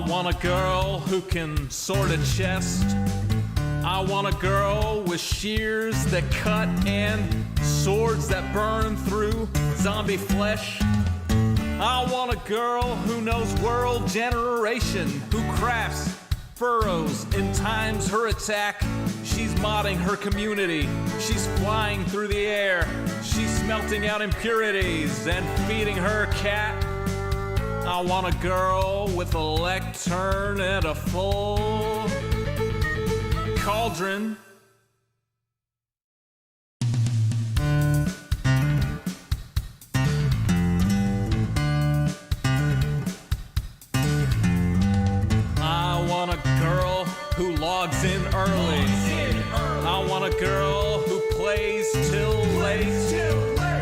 want a girl who can sort a chest. I want a girl with shears that cut and swords that burn through zombie flesh. I want a girl who knows world generation, who crafts furrows and times her attack. She's modding her community, she's flying through the air, she's smelting out impurities and feeding her cat. I want a girl with a lectern and a full cauldron. I want a girl who logs in early. I want a girl who plays till late.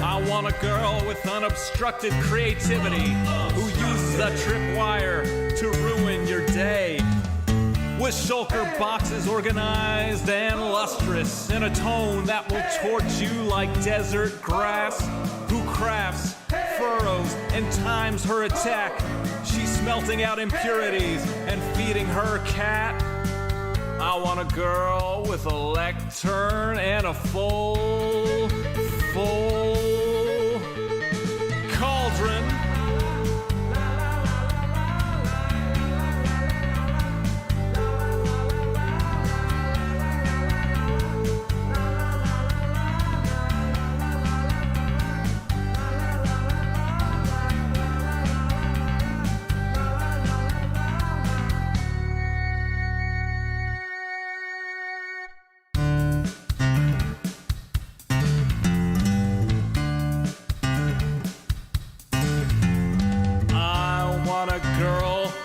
I want a girl with unobstructed creativity, who uses a tripwire to ruin your day. With shulker boxes organized and lustrous, in a tone that will torch you like desert grass. Who crafts furrows and times her attack. She's smelting out impurities and feeding her cat. I want a girl with a lectern and a full cauldron.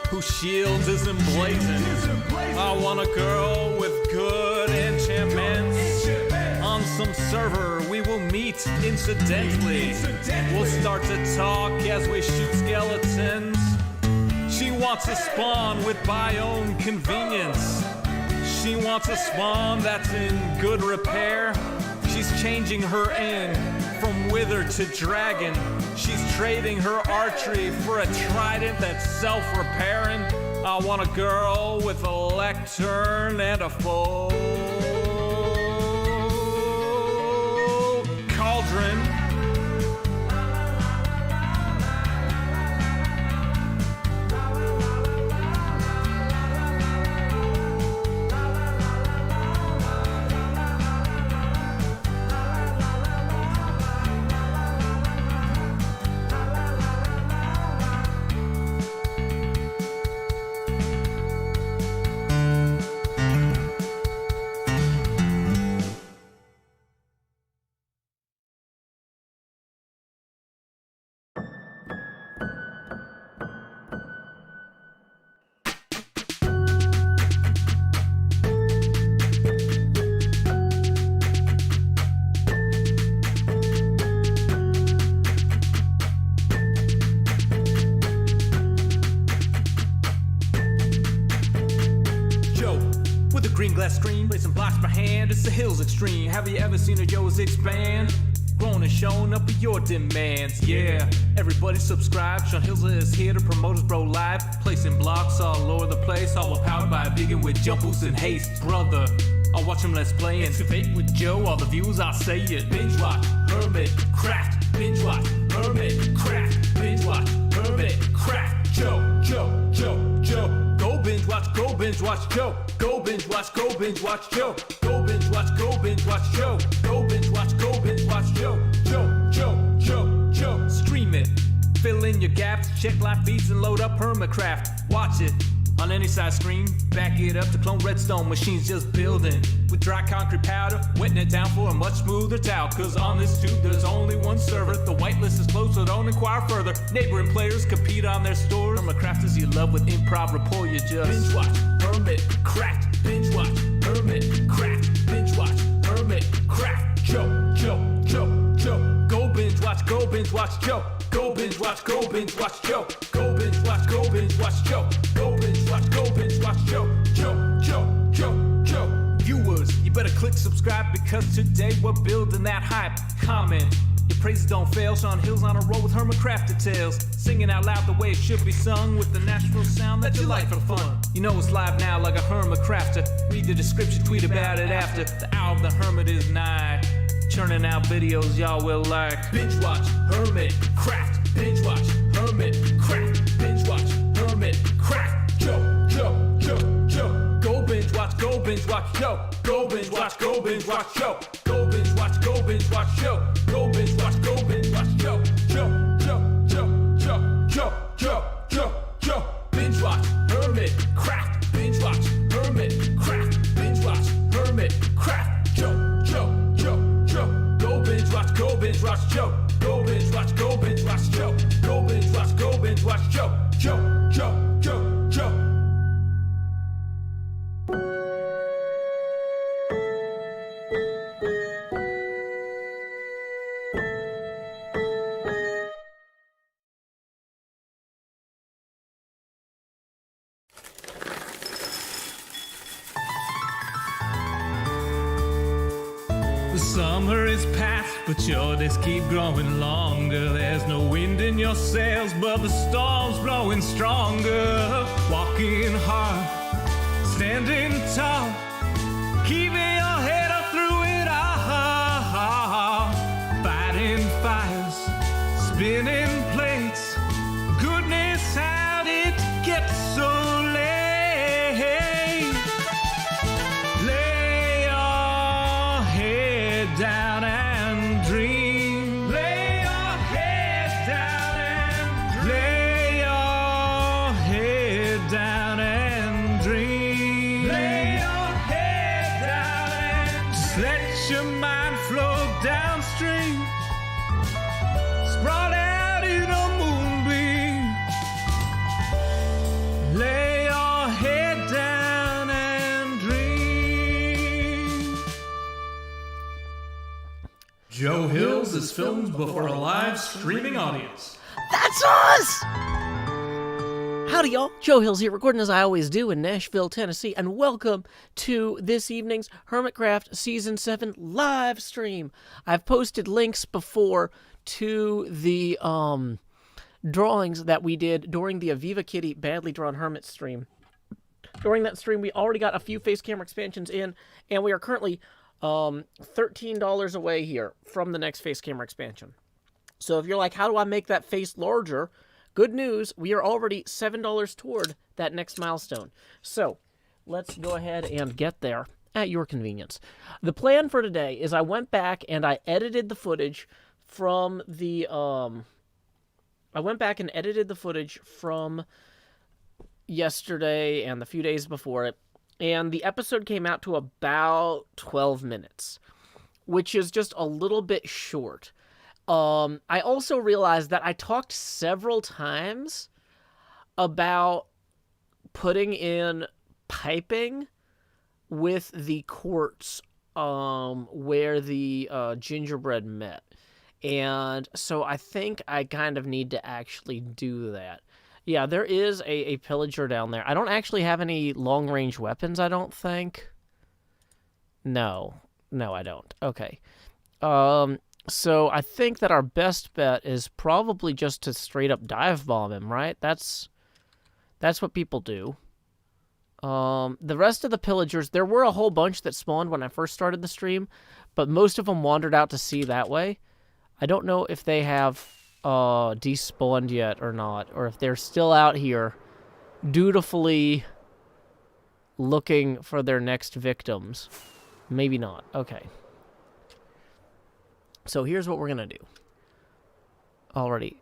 Whose shield is emblazoned. I want a girl with good enchantments. On some server we will meet incidentally. We'll start to talk as we shoot skeletons. She wants a spawn with biome convenience. She wants a spawn that's in good repair. She's changing her end from wither to dragon. She's trading her archery for a trident that's self-repairing. I want a girl with a lectern and a full cauldron. Green glass screen, placing blocks per hand, it's the hills extreme. Have you ever seen a Joe's expand? Grown and shown up with your demands, yeah. Everybody subscribe, Sean Hills is here to promote his bro live. Placing blocks all over the place, all powered by a vegan with jump boost and haste. Brother, I'll watch him let's play and excavate with Joe, all the views I'll say it. Binge watch, Hermitcraft, binge watch, Hermitcraft, binge watch, Hermitcraft. Joe, go binge watch, go binge watch Joe. Go binge watch, go binge watch Joe. Go binge watch, go binge watch Joe. Go binge watch, go binge watch Joe. Joe. Stream it, fill in your gaps, check live feeds and load up Hermitcraft. Watch it on any size screen, back it up to clone redstone machines just building. With dry concrete powder, wetting it down for a much smoother towel. Cause on this tube there's only one server, the whitelist is closed so don't inquire further. Neighboring players compete on their stores. Hermitcraft is your love with improv rapport, you just binge watch, Hermitcraft, binge watch, Hermitcraft, binge watch, Hermitcraft. Joe, go binge watch, go binge watch Joe. Go binge watch, go binge watch Joe. Go binge watch, go binge watch Joe. Go binge watch, go binge watch Joe. Viewers, you better click subscribe because today we're building that hype. Comment Your praises don't fail. Sean Hill's on a roll with Hermitcraft details. Singing out loud the way it should be sung with the natural sound that you like for fun. You know it's live now like a Hermitcrafter. Read the description, tweet about it after. The hour of the Hermit is nigh. Churning out videos y'all will like. Binge watch Hermitcraft. Binge watch Hermitcraft. Binge watch Hermitcraft. Yo. Go binge watch, yo. Go binge watch, yo. Go binge watch, yo. Go binge watch, yo. Go binge watch, yo. Go binge watch, yo. Binge watch Hermitcraft. Binge watch Hermitcraft. Binge watch Hermitcraft. Yo. Go binge watch, yo. Go binge watch, yo. Go binge watch, yo. Go binge watch, yo. The summer is past, but your days keep growing longer. There's no wind in your sails, but the storm's blowing stronger. Walking hard, standing tall, keeping your head up through it all. Fighting fires, spinning plates. Goodness, how did it get so late? Lay your head down and dream. Lay your head down and lay your head down and dream. Lay your head down and just let your mind flow downstream. Sprawled out in a moonbeam. Lay your head down and dream. Joe Hills is filmed before a live streaming audience. That's us! Howdy, y'all. Joe Hills here, recording as I always do in Nashville, Tennessee, and welcome to this evening's Hermitcraft Season 7 live stream. I've posted links before to the drawings that we did during the Aviva Kitty Badly Drawn Hermit stream. During that stream, we already got a few face camera expansions in, and we are currently $13 away here from the next face camera expansion. So if you're like, how do I make that face larger? Good news, we are already $7 toward that next milestone. So let's go ahead and get there at your convenience. The plan for today is I went back and I edited the footage from the from yesterday and the few days before it, and the episode came out to about 12 minutes, which is just a little bit short. I also realized that I talked several times about putting in piping with the quartz where the gingerbread met. And so I think I kind of need to actually do that. Yeah, there is a pillager down there. I don't actually have any long-range weapons, I don't think. No, I don't. Okay. So I think that our best bet is probably just to straight up dive bomb him, right? That's what people do. The rest of the pillagers, there were a whole bunch that spawned when I first started the stream, but most of them wandered out to sea that way. I don't know if they have despawned yet or not, or if they're still out here dutifully looking for their next victims. Maybe not. Okay. So here's what we're gonna do. Alrighty.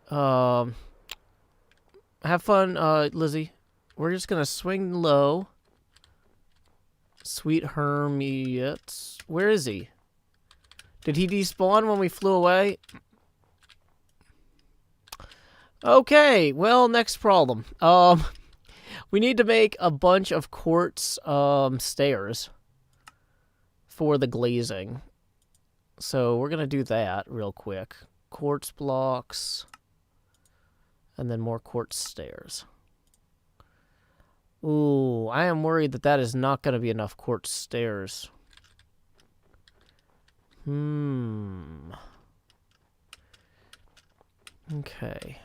Have fun, Lizzie. We're just gonna swing low. Sweet Hermit. Where is he? Did he despawn when we flew away? Okay, well, next problem. We need to make a bunch of quartz stairs for the glazing. So we're going to do that real quick. Quartz blocks. And then more quartz stairs. Ooh, I am worried that that is not going to be enough quartz stairs. Okay.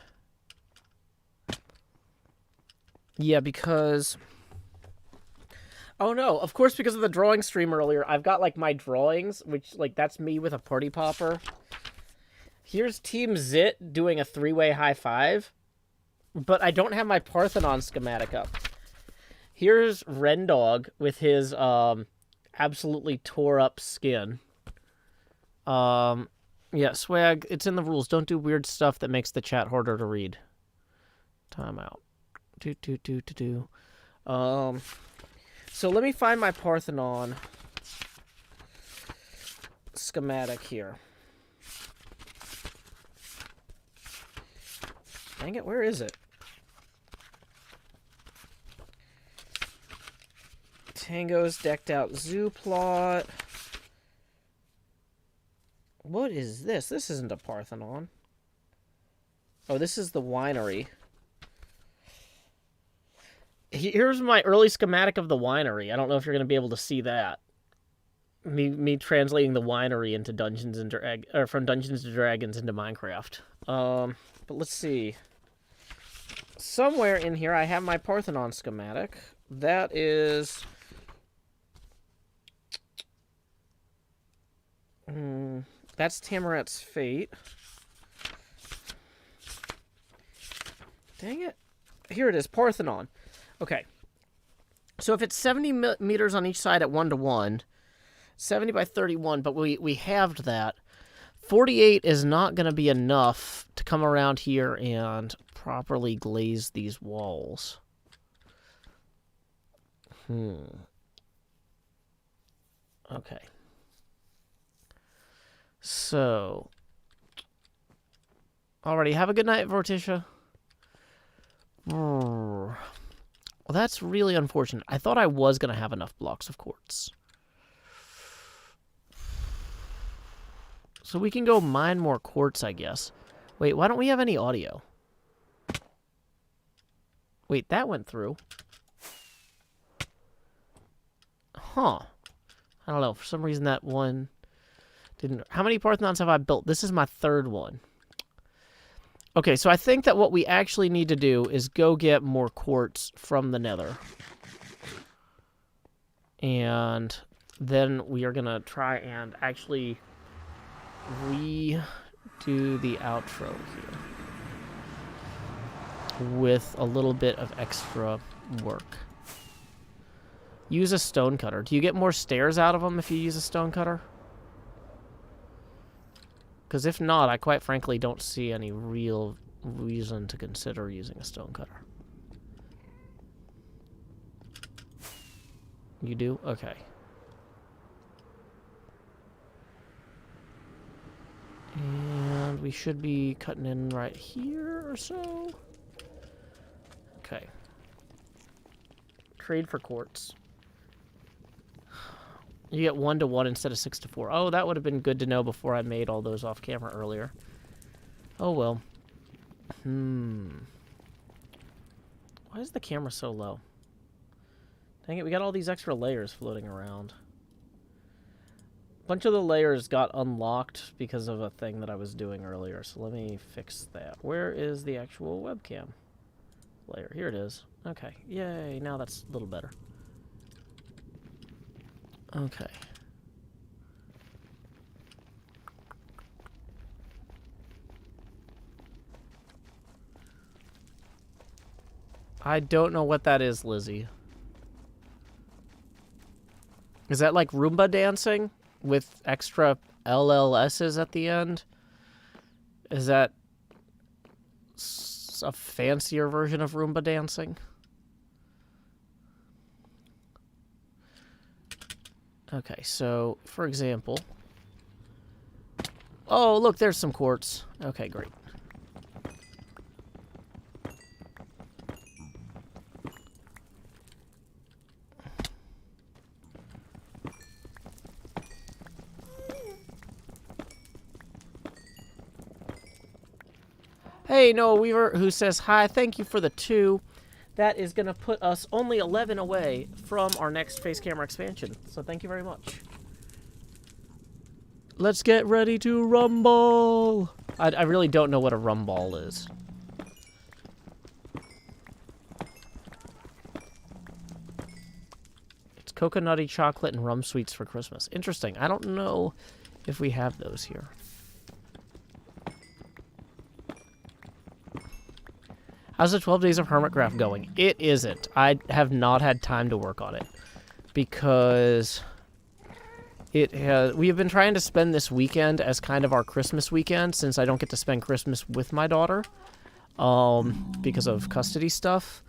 Yeah, because... Oh no, of course because of the drawing stream earlier, I've got, like, my drawings, which, like, that's me with a party popper. Here's Team Zit doing a 3-way high five, but I don't have my Parthenon schematic up. Here's Rendog with his, absolutely tore up skin. Yeah, Swag, it's in the rules. Don't do weird stuff that makes the chat harder to read. Time out. So let me find my Parthenon schematic here. Dang it, where is it? Tango's decked out zoo plot. What is this? This isn't a Parthenon. Oh, this is the winery. Here's my early schematic of the winery. I don't know if you're going to be able to see that. Me translating the winery into Dungeons and from Dungeons and Dragons into Minecraft. But let's see. Somewhere in here I have my Parthenon schematic. That is... that's Tamaret's Fate. Dang it. Here it is, Parthenon. Okay. So if it's 70 meters on each side at 1:1, 70 by 31, but we halved that. 48 is not going to be enough to come around here and properly glaze these walls. Okay. So, alrighty, have a good night, Vorticia. Well, that's really unfortunate. I thought I was going to have enough blocks of quartz. So we can go mine more quartz, I guess. Wait, why don't we have any audio? Wait, that went through. Huh. I don't know. For some reason that one didn't... How many Parthenons have I built? This is my third one. Okay, so I think that what we actually need to do is go get more quartz from the nether. And then we are going to try and actually redo the outro here with a little bit of extra work. Use a stone cutter. Do you get more stairs out of them if you use a stone cutter? Because if not, I quite frankly don't see any real reason to consider using a stone cutter. You do? Okay. And we should be cutting in right here or so. Okay. Trade for quartz. You get 1:1 instead of 6:4. Oh, that would have been good to know before I made all those off camera earlier. Oh well. Why is the camera so low? Dang it, we got all these extra layers floating around. A bunch of the layers got unlocked because of a thing that I was doing earlier, so let me fix that. Where is the actual webcam layer? Here it is. Okay, yay, now that's a little better. Okay. I don't know what that is, Lizzie. Is that like Roomba dancing with extra LLSs at the end? Is that a fancier version of Roomba dancing? Okay, so, for example... Oh, look, there's some quartz. Okay, great. Hey, Noah Weaver, who says, hi, thank you for the 2. That is going to put us only 11 away from our next face camera expansion. So thank you very much. Let's get ready to rumble! I really don't know what a rum ball is. It's coconutty chocolate and rum sweets for Christmas. Interesting. I don't know if we have those here. How's the 12 Days of Hermitcraft going? It isn't. I have not had time to work on it. Because we have been trying to spend this weekend as kind of our Christmas weekend, since I don't get to spend Christmas with my daughter. Because of custody stuff.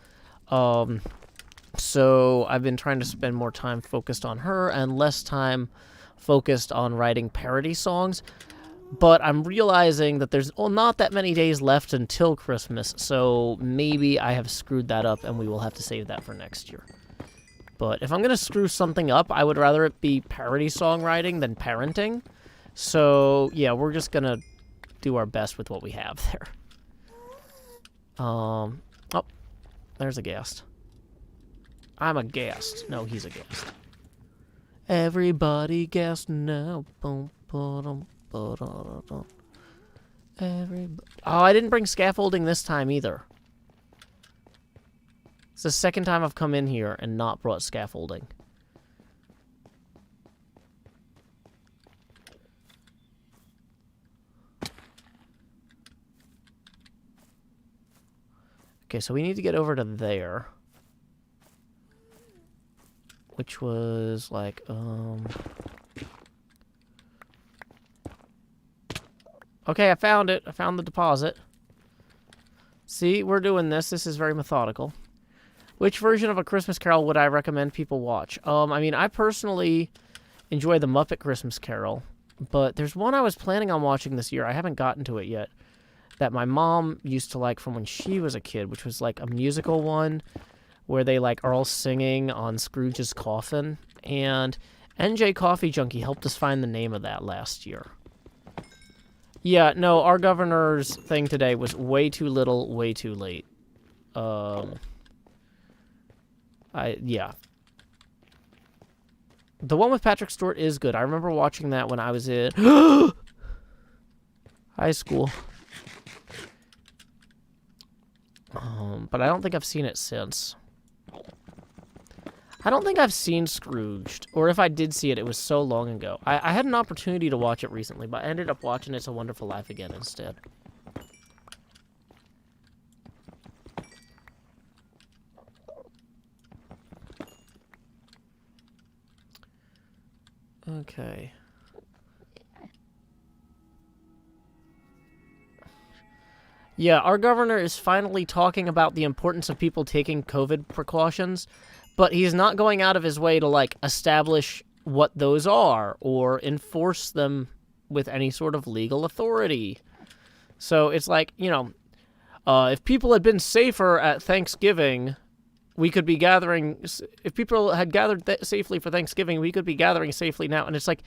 So I've been trying to spend more time focused on her and less time focused on writing parody songs. But I'm realizing that there's not that many days left until Christmas, so maybe I have screwed that up and we will have to save that for next year. But if I'm going to screw something up, I would rather it be parody songwriting than parenting. So, yeah, we're just going to do our best with what we have there. Oh, there's a ghast. I'm a ghast. No, he's a ghast. Everybody ghast now. Boom, boom. Oh, I didn't bring scaffolding this time either. It's the second time I've come in here and not brought scaffolding. Okay, so we need to get over to there. Which was like, Okay, I found it. I found the deposit. See, we're doing this. This is very methodical. Which version of A Christmas Carol would I recommend people watch? I mean, I personally enjoy The Muppet Christmas Carol, but there's one I was planning on watching this year. I haven't gotten to it yet. That my mom used to like from when she was a kid, which was like a musical one where they like are all singing on Scrooge's coffin. And NJ Coffee Junkie helped us find the name of that last year. Yeah, no, our governor's thing today was way too little, way too late. Yeah. The one with Patrick Stewart is good. I remember watching that when I was in high school. But I don't think I've seen it since. I don't think I've seen Scrooged, or if I did see it, it was so long ago. I had an opportunity to watch it recently, but I ended up watching It's a Wonderful Life again instead. Okay. Yeah, our governor is finally talking about the importance of people taking COVID precautions, but he's not going out of his way to, like, establish what those are or enforce them with any sort of legal authority. So it's like, you know, if people had been safer at Thanksgiving, we could be gathering... If people had gathered safely for Thanksgiving, we could be gathering safely now. And it's like,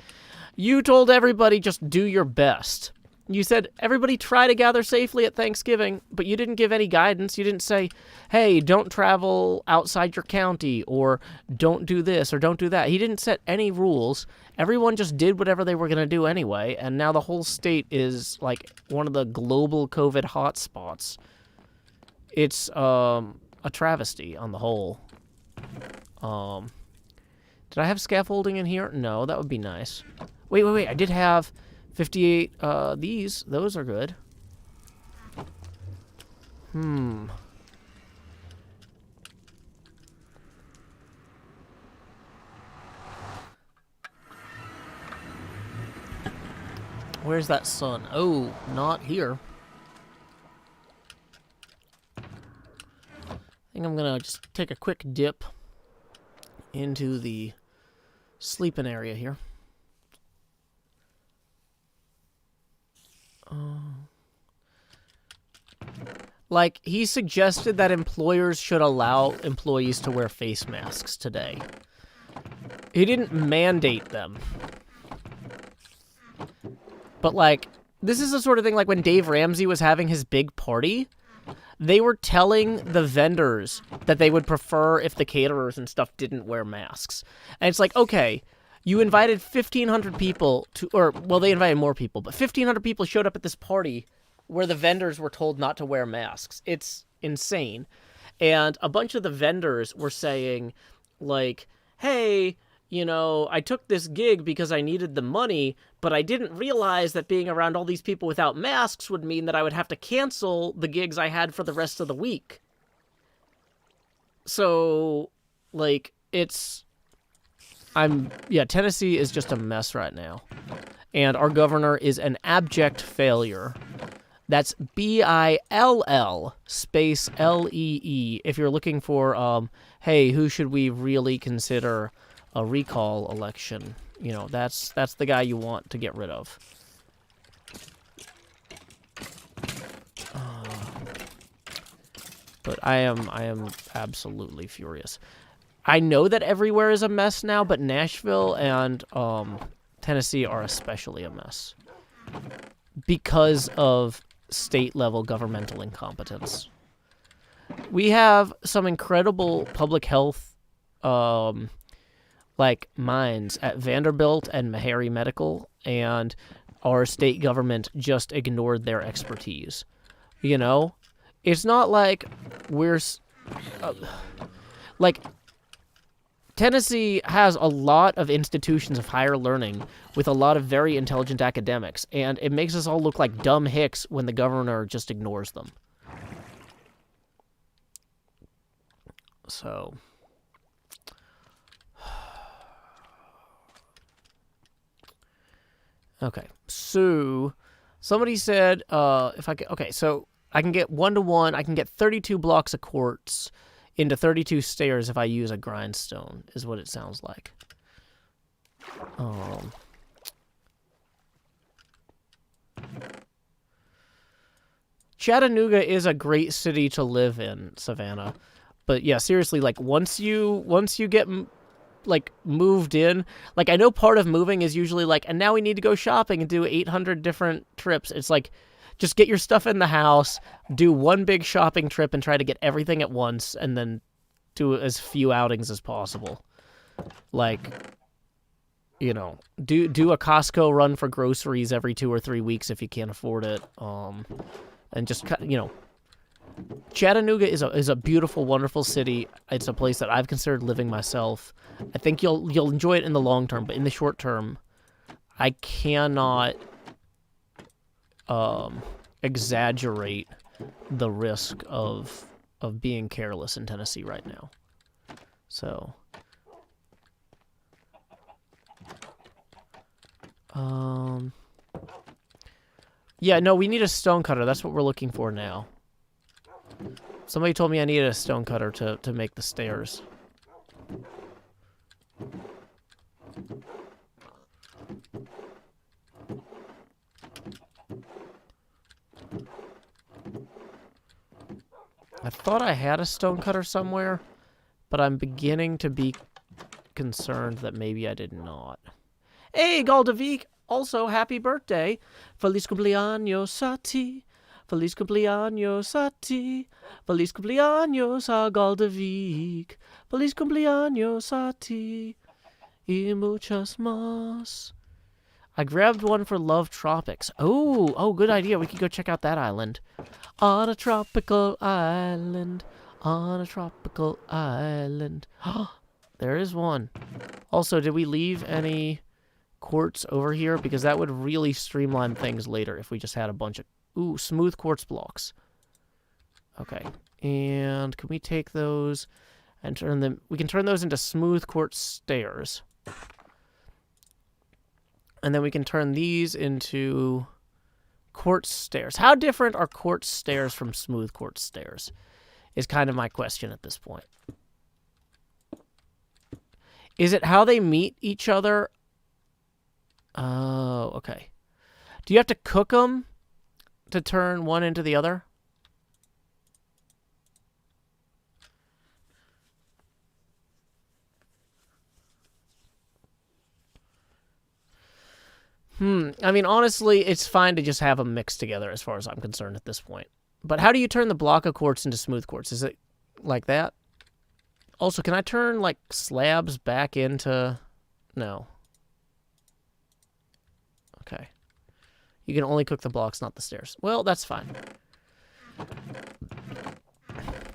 you told everybody just do your best. You said, everybody try to gather safely at Thanksgiving, but you didn't give any guidance. You didn't say, hey, don't travel outside your county, or don't do this, or don't do that. He didn't set any rules. Everyone just did whatever they were going to do anyway, and now the whole state is, like, one of the global COVID hotspots. It's, a travesty on the whole. Did I have scaffolding in here? No, that would be nice. Wait, I did have... 58, these. Those are good. Where's that sun? Oh, not here. I think I'm gonna just take a quick dip into the sleeping area here. Like, he suggested that employers should allow employees to wear face masks today. He didn't mandate them. But, like, this is the sort of thing, like, when Dave Ramsey was having his big party, they were telling the vendors that they would prefer if the caterers and stuff didn't wear masks. And it's like, okay, You invited 1,500 people to, or, well, they invited more people, but 1,500 people showed up at this party where the vendors were told not to wear masks. It's insane. And a bunch of the vendors were saying, like, hey, you know, I took this gig because I needed the money, but I didn't realize that being around all these people without masks would mean that I would have to cancel the gigs I had for the rest of the week. So, like, Tennessee is just a mess right now. And our governor is an abject failure. That's BILL space LEE. If you're looking for, hey, who should we really consider a recall election? You know, that's the guy you want to get rid of. But I am absolutely furious. I know that everywhere is a mess now, but Nashville and Tennessee are especially a mess because of state-level governmental incompetence. We have some incredible public health like minds at Vanderbilt and Meharry Medical, and our state government just ignored their expertise. You know? It's not like we're... like... Tennessee has a lot of institutions of higher learning with a lot of very intelligent academics, and it makes us all look like dumb hicks when the governor just ignores them. So... Okay, so somebody said if I get... Okay, so I can get 1-to-1, I can get 32 blocks of quartz into 32 stairs if I use a grindstone, is what it sounds like. Chattanooga is a great city to live in, Savannah. But yeah, seriously, like once you get like moved in, like I know part of moving is usually like, and now we need to go shopping and do 800 different trips. It's like, just get your stuff in the house, do one big shopping trip and try to get everything at once, and then do as few outings as possible. Like, you know, do a Costco run for groceries every 2 or 3 weeks if you can't afford it. And just, you know, Chattanooga is a beautiful, wonderful city. It's a place that I've considered living myself. I think you'll enjoy it in the long term, but in the short term, I cannot exaggerate the risk of being careless in Tennessee right now. So, yeah, no, we need a stonecutter. That's what we're looking for now. Somebody told me I needed a stonecutter to make the stairs. I thought I had a stonecutter somewhere, but I'm beginning to be concerned that maybe I did not. Hey, Galdavik! Also, happy birthday! Feliz cumpleaños a ti! Feliz cumpleaños a ti! Feliz cumpleaños a Galdavik! Feliz cumpleaños a ti! Y muchas más! I grabbed one for Love Tropics. Oh, good idea. We could go check out that island. On a tropical island. On a tropical island. There is one. Also, did we leave any quartz over here? Because that would really streamline things later if we just had a bunch of... Ooh, smooth quartz blocks. Okay. And can we take those and turn them... We can turn those into smooth quartz stairs. And then we can turn these into quartz stairs. How different are quartz stairs from smooth quartz stairs? Is kind of my question at this point. Is it how they meet each other? Oh, okay. Do you have to cook them to turn one into the other? I mean, honestly, it's fine to just have them mixed together as far as I'm concerned at this point. But how do you turn the block of quartz into smooth quartz? Is it like that? Also, can I turn, like, slabs back into... No. You can only cook the blocks, not the stairs. Well, that's fine.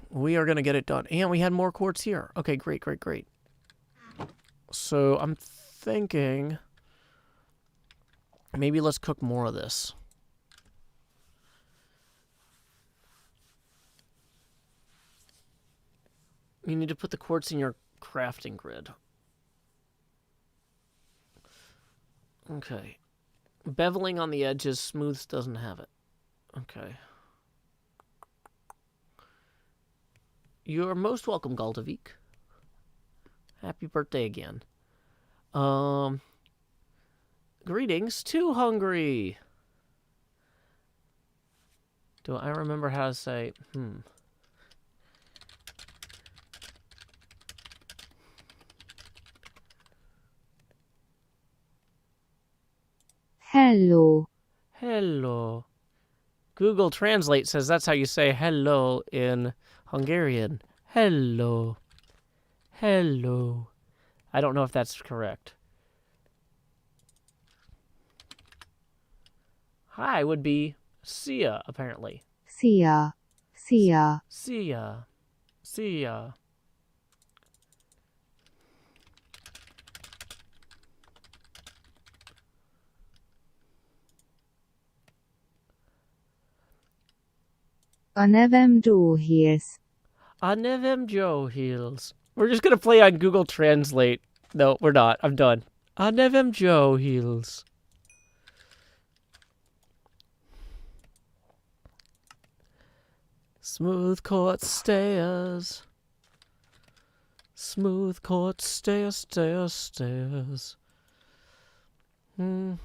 We are going to get it done. And we had more quartz here. Okay, great, great, great. So I'm thinking maybe let's cook more of this. You need to put the quartz in your crafting grid. Okay. Beveling on the edges, smooths doesn't have it. Okay. You're most welcome, Galdavik. Happy birthday again. Greetings, Too Hungry. Do I remember how to say, Hello. Hello. Google Translate says that's how you say hello in Hungarian. Hello. Hello. I don't know if that's correct. Hi would be see ya, apparently. Szia. Szia. See ya. See ya. A nevem Joe Hills. A nevem Joe Hills. We're just gonna play on Google Translate. No, we're not. I'm done. A nevem Joe Hills. Smooth court stairs. Smooth court stairs, stairs, stairs. Are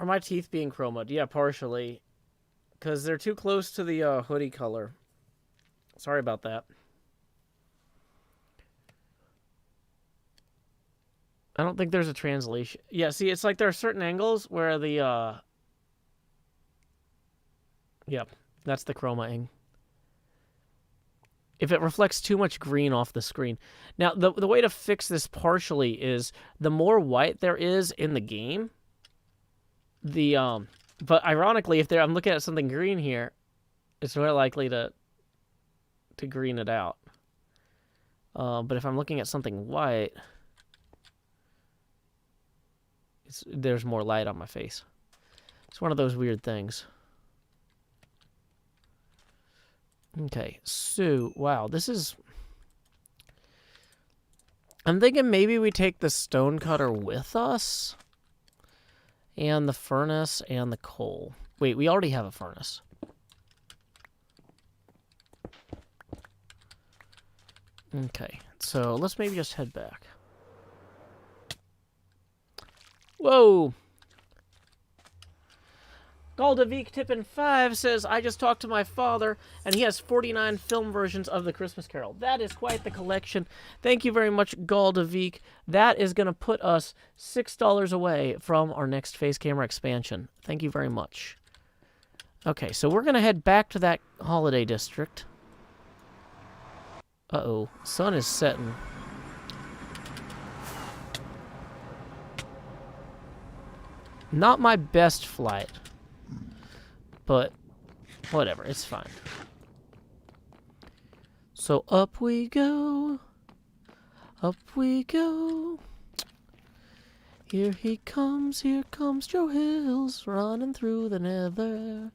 my teeth being chromaed? Yeah, partially. Because they're too close to the hoodie color. Sorry about that. I don't think there's a translation. Yeah, see, it's like there are certain angles where the, Yep, that's the chromaing. If it reflects too much green off the screen. Now, the way to fix this partially is the more white there is in the game, but ironically, if I'm looking at something green here, it's more likely to green it out. But if I'm looking at something white, there's more light on my face. It's one of those weird things. Okay, so, wow, this is... I'm thinking maybe we take the stone cutter with us. And the furnace and the coal. Wait, we already have a furnace. Okay, so let's maybe just head back. Whoa! Galdavik Tippin 5 says, I just talked to my father, and he has 49 film versions of The Christmas Carol. That is quite the collection. Thank you very much, Galdavik. That is going to put us $6 away from our next face camera expansion. Thank you very much. Okay, so we're going to head back to that holiday district. Uh-oh, sun is setting. Not my best flight. But, whatever, it's fine. So up we go. Up we go. Here comes Joe Hills, running through the nether.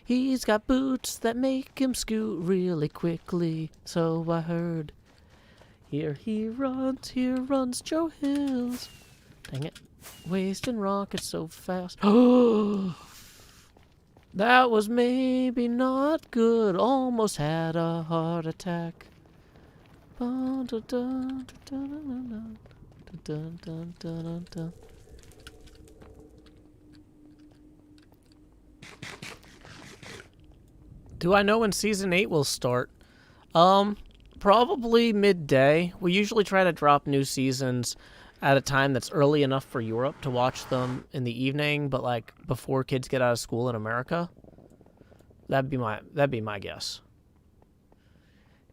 He's got boots that make him scoot really quickly, so I heard. Here runs Joe Hills. Dang it, wasting rockets so fast. Oh! That was maybe not good. Almost had a heart attack. Do I know when Season 8 will start? Probably midday. We usually try to drop new seasons at a time that's early enough for Europe to watch them in the evening, but like before kids get out of school in America. That'd be my guess.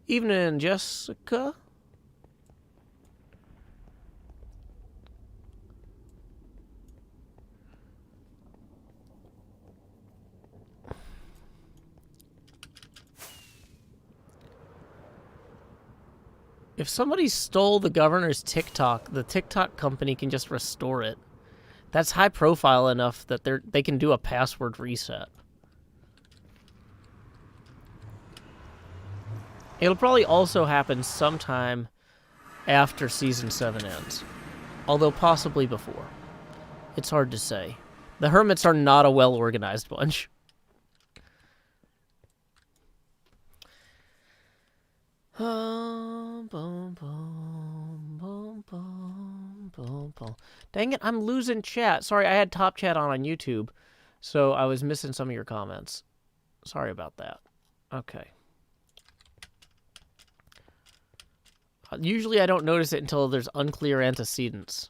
Evening, Jessica. If somebody stole the governor's TikTok, the TikTok company can just restore it. That's high profile enough that they can do a password reset. It'll probably also happen sometime after Season 7 ends. Although possibly before. It's hard to say. The Hermits are not a well-organized bunch. Dang it, I'm losing chat. Sorry, I had top chat on YouTube, so I was missing some of your comments. Sorry about that. Okay. Usually I don't notice it until there's unclear antecedents.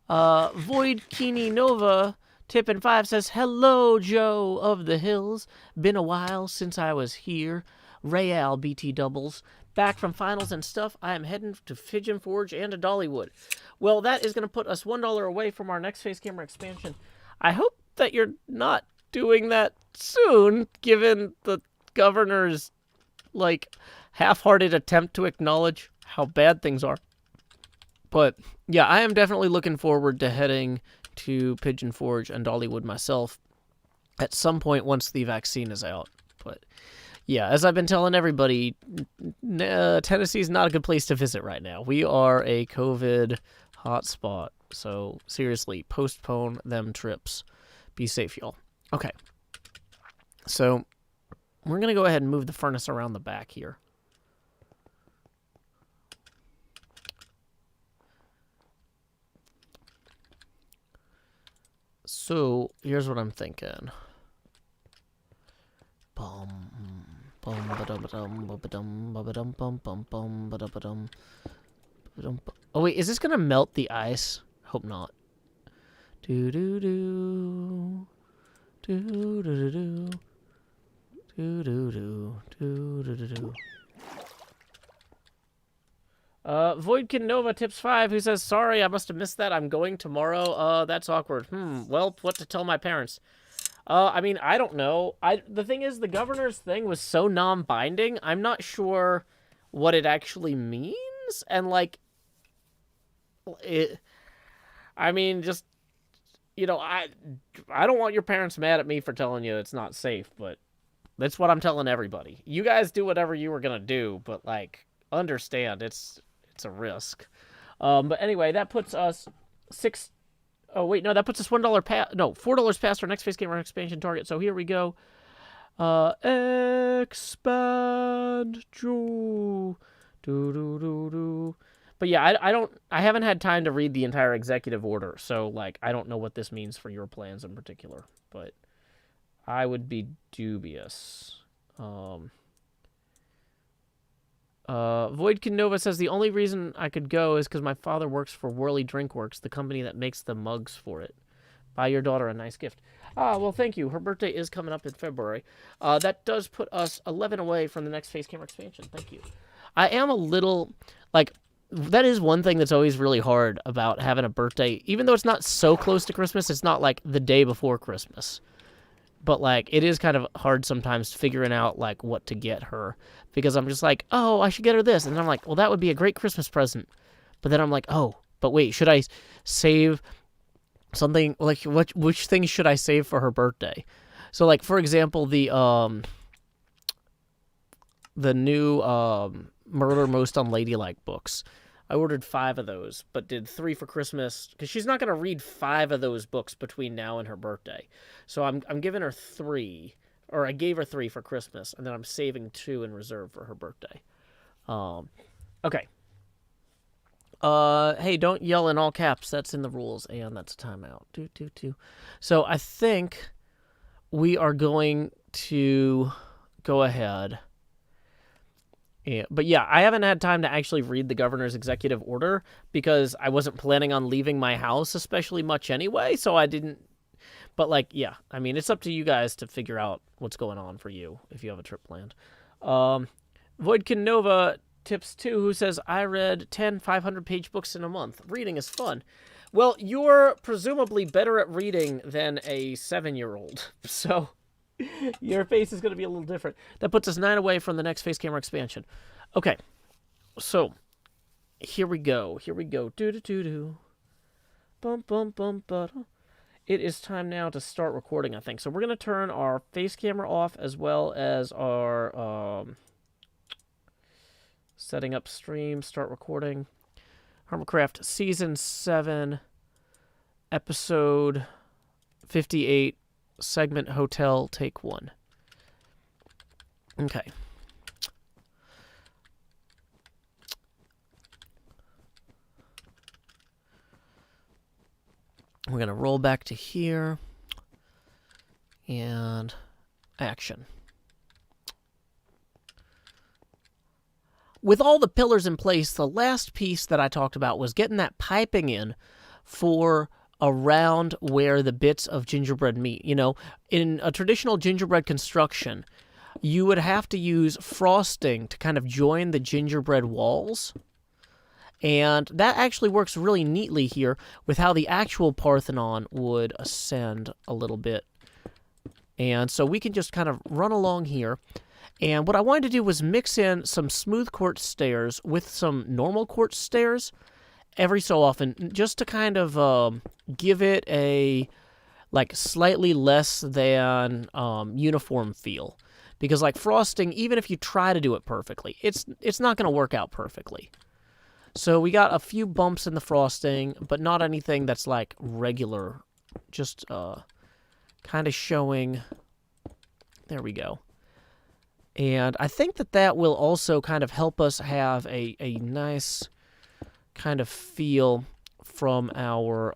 Void Kini Nova, Tippin' 5 says, hello, Joe of the Hills. Been a while since I was here. Real BT doubles. Back from finals and stuff. I am heading to Pigeon Forge and to Dollywood. Well, that is going to put us $1 away from our next face camera expansion. I hope that you're not doing that soon, given the governor's, like, half-hearted attempt to acknowledge how bad things are. But, yeah, I am definitely looking forward to heading to Pigeon Forge and Dollywood myself at some point once the vaccine is out. But, yeah, as I've been telling everybody, Tennessee's not a good place to visit right now. We are a COVID hotspot. So, seriously, postpone them trips. Be safe, y'all. Okay. So, we're going to go ahead and move the furnace around the back here. So, here's what I'm thinking. Oh wait, is this gonna melt the ice? Hope not. Do do do do do do do do do do do do do. Voidkin Nova tips 5, who says, sorry, I must have missed that. I'm going tomorrow. That's awkward. Well, what to tell my parents? I mean, I don't know. The thing is, the governor's thing was so non-binding, I'm not sure what it actually means. And, like, I mean, just, you know, I don't want your parents mad at me for telling you it's not safe, but that's what I'm telling everybody. You guys do whatever you were gonna do, but, like, understand, it's a risk. But anyway, that puts us Oh, wait, no, that puts us $4 past our next face gamer expansion target. So here we go. Expand Joe. Do. But yeah, I haven't had time to read the entire executive order. So, like, I don't know what this means for your plans in particular. But I would be dubious. Voidkin Nova says, the only reason I could go is because my father works for Whirly Drinkworks, the company that makes the mugs for it. Buy your daughter a nice gift. Well, thank you. Her birthday is coming up in February. That does put us 11 away from the next face camera expansion. Thank you. I am a little, like, that is one thing that's always really hard about having a birthday. Even though it's not so close to Christmas, it's not like the day before Christmas. But, like, it is kind of hard sometimes figuring out, like, what to get her. Because I'm just like, oh, I should get her this. And then I'm like, well, that would be a great Christmas present. But then I'm like, oh, but wait, should I save something? Like, which things should I save for her birthday? So, like, for example, the new Murder Most Unladylike books. I ordered 5 of those, but did 3 for Christmas, because she's not going to read 5 of those books between now and her birthday. So I'm giving her 3, or I gave her 3 for Christmas, and then I'm saving 2 in reserve for her birthday. Okay. Hey, don't yell in all caps. That's in the rules, and that's a timeout. So I think we are going to go ahead. Yeah, but yeah, I haven't had time to actually read the governor's executive order because I wasn't planning on leaving my house especially much anyway, so I didn't. But, like, yeah, I mean, it's up to you guys to figure out what's going on for you if you have a trip planned. Voidkin Nova tips 2, who says, I read 10 500-page books in a month. Reading is fun. Well, you're presumably better at reading than a 7-year-old, so your face is going to be a little different. That puts us 9 away from the next face camera expansion. Okay, so Here we go. Do-do-do-do. Bum, bum, bum, ba. It is time now to start recording, I think. So we're going to turn our face camera off as well as our setting up stream, start recording. Hermitcraft Season 7, Episode 58, Segment Hotel, Take 1. Okay. We're going to roll back to here. And action. With all the pillars in place, the last piece that I talked about was getting that piping in for around where the bits of gingerbread meet. You know, in a traditional gingerbread construction, you would have to use frosting to kind of join the gingerbread walls. And that actually works really neatly here with how the actual Parthenon would ascend a little bit. And so we can just kind of run along here. And what I wanted to do was mix in some smooth quartz stairs with some normal quartz stairs every so often, just to kind of give it a like slightly less than uniform feel. Because like frosting, even if you try to do it perfectly, it's not going to work out perfectly. So we got a few bumps in the frosting, but not anything that's like regular. Just kind of showing. There we go. And I think that will also kind of help us have a nice kind of feel from our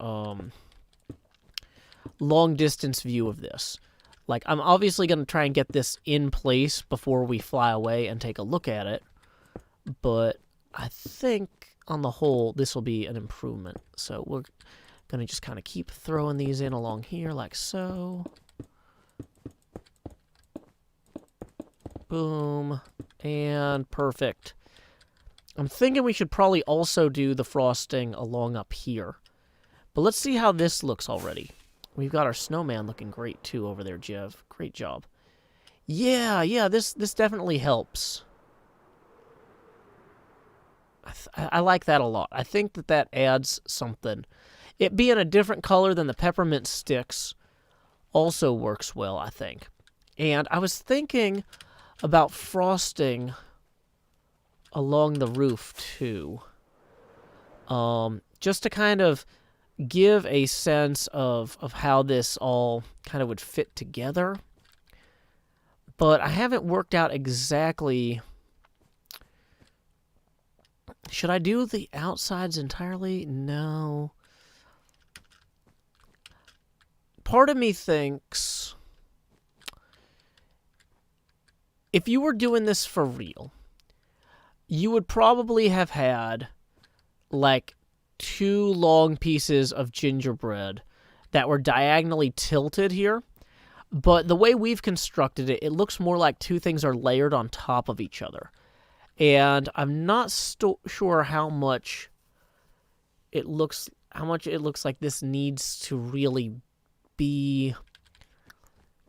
long distance view of this. Like, I'm obviously going to try and get this in place before we fly away and take a look at it. But I think, on the whole, this will be an improvement. So we're going to just kind of keep throwing these in along here like so. Boom. And perfect. I'm thinking we should probably also do the frosting along up here. But let's see how this looks already. We've got our snowman looking great, too, over there, Jev. Great job. Yeah, this definitely helps. I like that a lot. I think that adds something. It being a different color than the peppermint sticks also works well, I think. And I was thinking about frosting along the roof, too. Just to kind of give a sense of how this all kind of would fit together. But I haven't worked out exactly. Should I do the outsides entirely? No. Part of me thinks if you were doing this for real, you would probably have had like 2 long pieces of gingerbread that were diagonally tilted here. But the way we've constructed it, it looks more like 2 things are layered on top of each other. And I'm not sure how much it looks like this needs to really be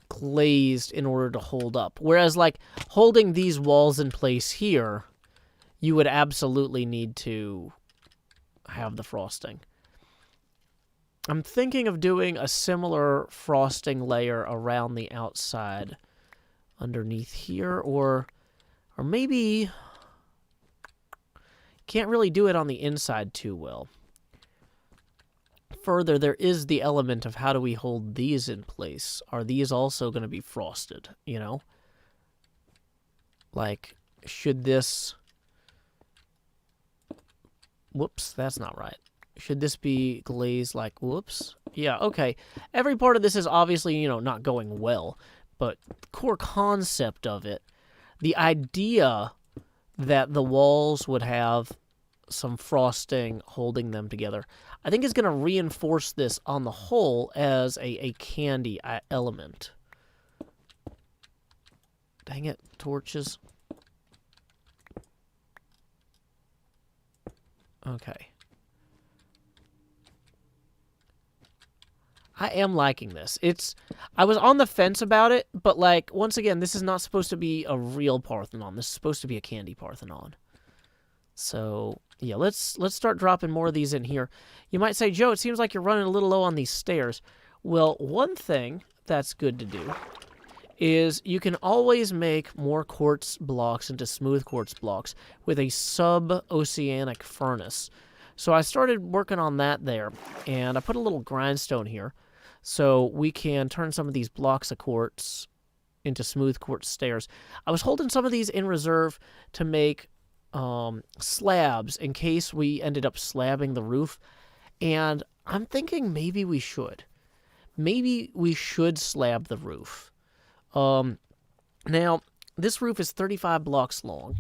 glazed in order to hold up. Whereas like holding these walls in place here, you would absolutely need to have the frosting. I'm thinking of doing a similar frosting layer around the outside underneath here, or maybe can't really do it on the inside too well. Further, there is the element of how do we hold these in place? Are these also going to be frosted, you know? Like, should this... Whoops, that's not right. Should this be glazed like, whoops? Yeah, okay. Every part of this is obviously, you know, not going well, but the core concept of it, the idea that the walls would have some frosting holding them together, I think is going to reinforce this on the whole as a candy element. Dang it, torches. Okay. I am liking this. I was on the fence about it, but like, once again, this is not supposed to be a real Parthenon. This is supposed to be a candy Parthenon. So, yeah, let's start dropping more of these in here. You might say, Joe, it seems like you're running a little low on these stairs. Well, one thing that's good to do is you can always make more quartz blocks into smooth quartz blocks with a sub-oceanic furnace. So I started working on that there, and I put a little grindstone here so we can turn some of these blocks of quartz into smooth quartz stairs. I was holding some of these in reserve to make slabs in case we ended up slabbing the roof, and I'm thinking maybe we should. Maybe we should slab the roof. Now, this roof is 35 blocks long,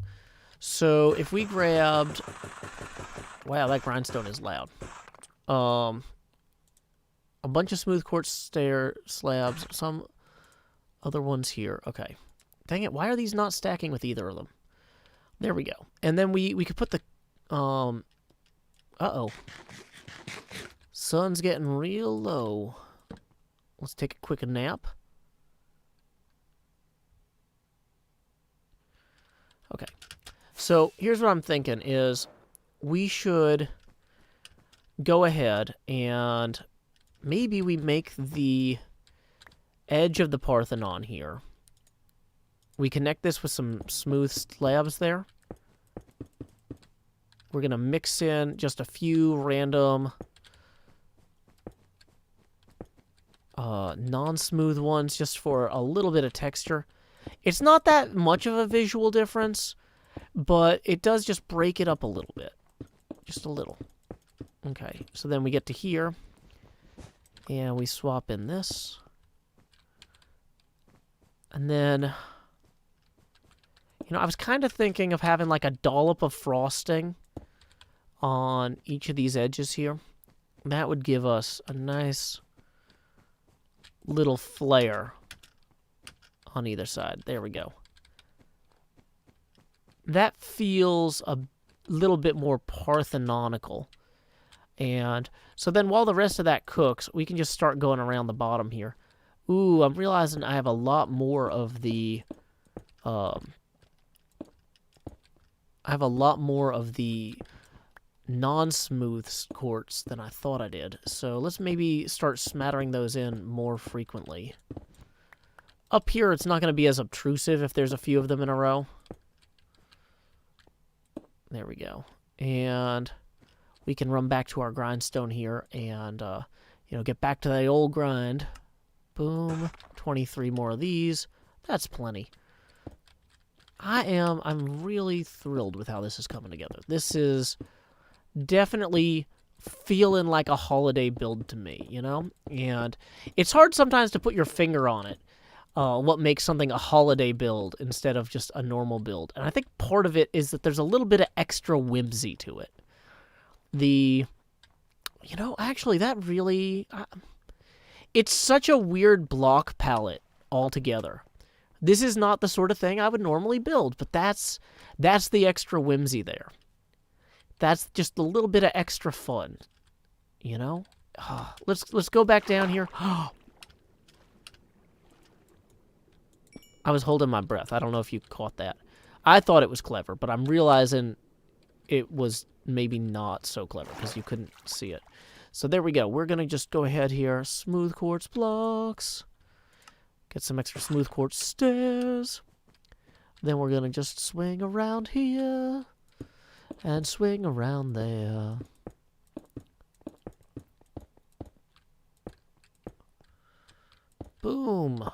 so if we grabbed... Wow, that grindstone is loud. A bunch of smooth quartz stair slabs, some other ones here. Okay. Dang it, why are these not stacking with either of them? There we go. And then we could put the... Uh-oh. Sun's getting real low. Let's take a quick nap. Okay. So here's what I'm thinking is we should go ahead and maybe we make the edge of the Parthenon here. We connect this with some smooth slabs there. We're going to mix in just a few random non-smooth ones just for a little bit of texture. It's not that much of a visual difference, but it does just break it up a little bit. Just a little. Okay, so then we get to here, and we swap in this. And then, you know, I was kind of thinking of having like a dollop of frosting on each of these edges here. That would give us a nice little flare on either side. There we go. That feels a little bit more Parthenonical. And so then while the rest of that cooks, we can just start going around the bottom here. Ooh, I'm realizing I have a lot more of the non-smooth quartz than I thought I did. So let's maybe start smattering those in more frequently. Up here, it's not going to be as obtrusive if there's a few of them in a row. There we go. And we can run back to our grindstone here and, you know, get back to that old grind. Boom. 23 more of these. That's plenty. I'm really thrilled with how this is coming together. This is definitely feeling like a holiday build to me, you know? And it's hard sometimes to put your finger on it. What makes something a holiday build instead of just a normal build. And I think part of it is that there's a little bit of extra whimsy to it. You know, actually, that really... it's such a weird block palette altogether. This is not the sort of thing I would normally build, but that's the extra whimsy there. That's just a little bit of extra fun, you know? Let's go back down here. I was holding my breath. I don't know if you caught that. I thought it was clever, but I'm realizing it was maybe not so clever because you couldn't see it. So there we go. We're going to just go ahead here. Smooth quartz blocks. Get some extra smooth quartz stairs. Then we're going to just swing around here. And swing around there. Boom.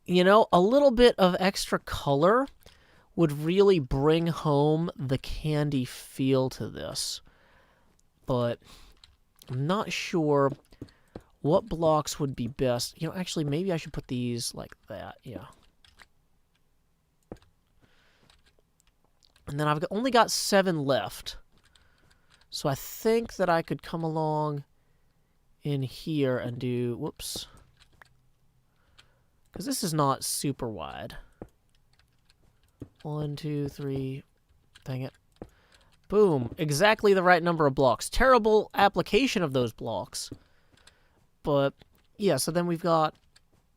You know, a little bit of extra color would really bring home the candy feel to this. But I'm not sure what blocks would be best. You know, actually, maybe I should put these like that. Yeah. And then I've only got 7 left. So I think that I could come along in here and do... Whoops. Because this is not super wide. 1, 2, 3. Dang it. Boom. Exactly the right number of blocks. Terrible application of those blocks. But, yeah, so then we've got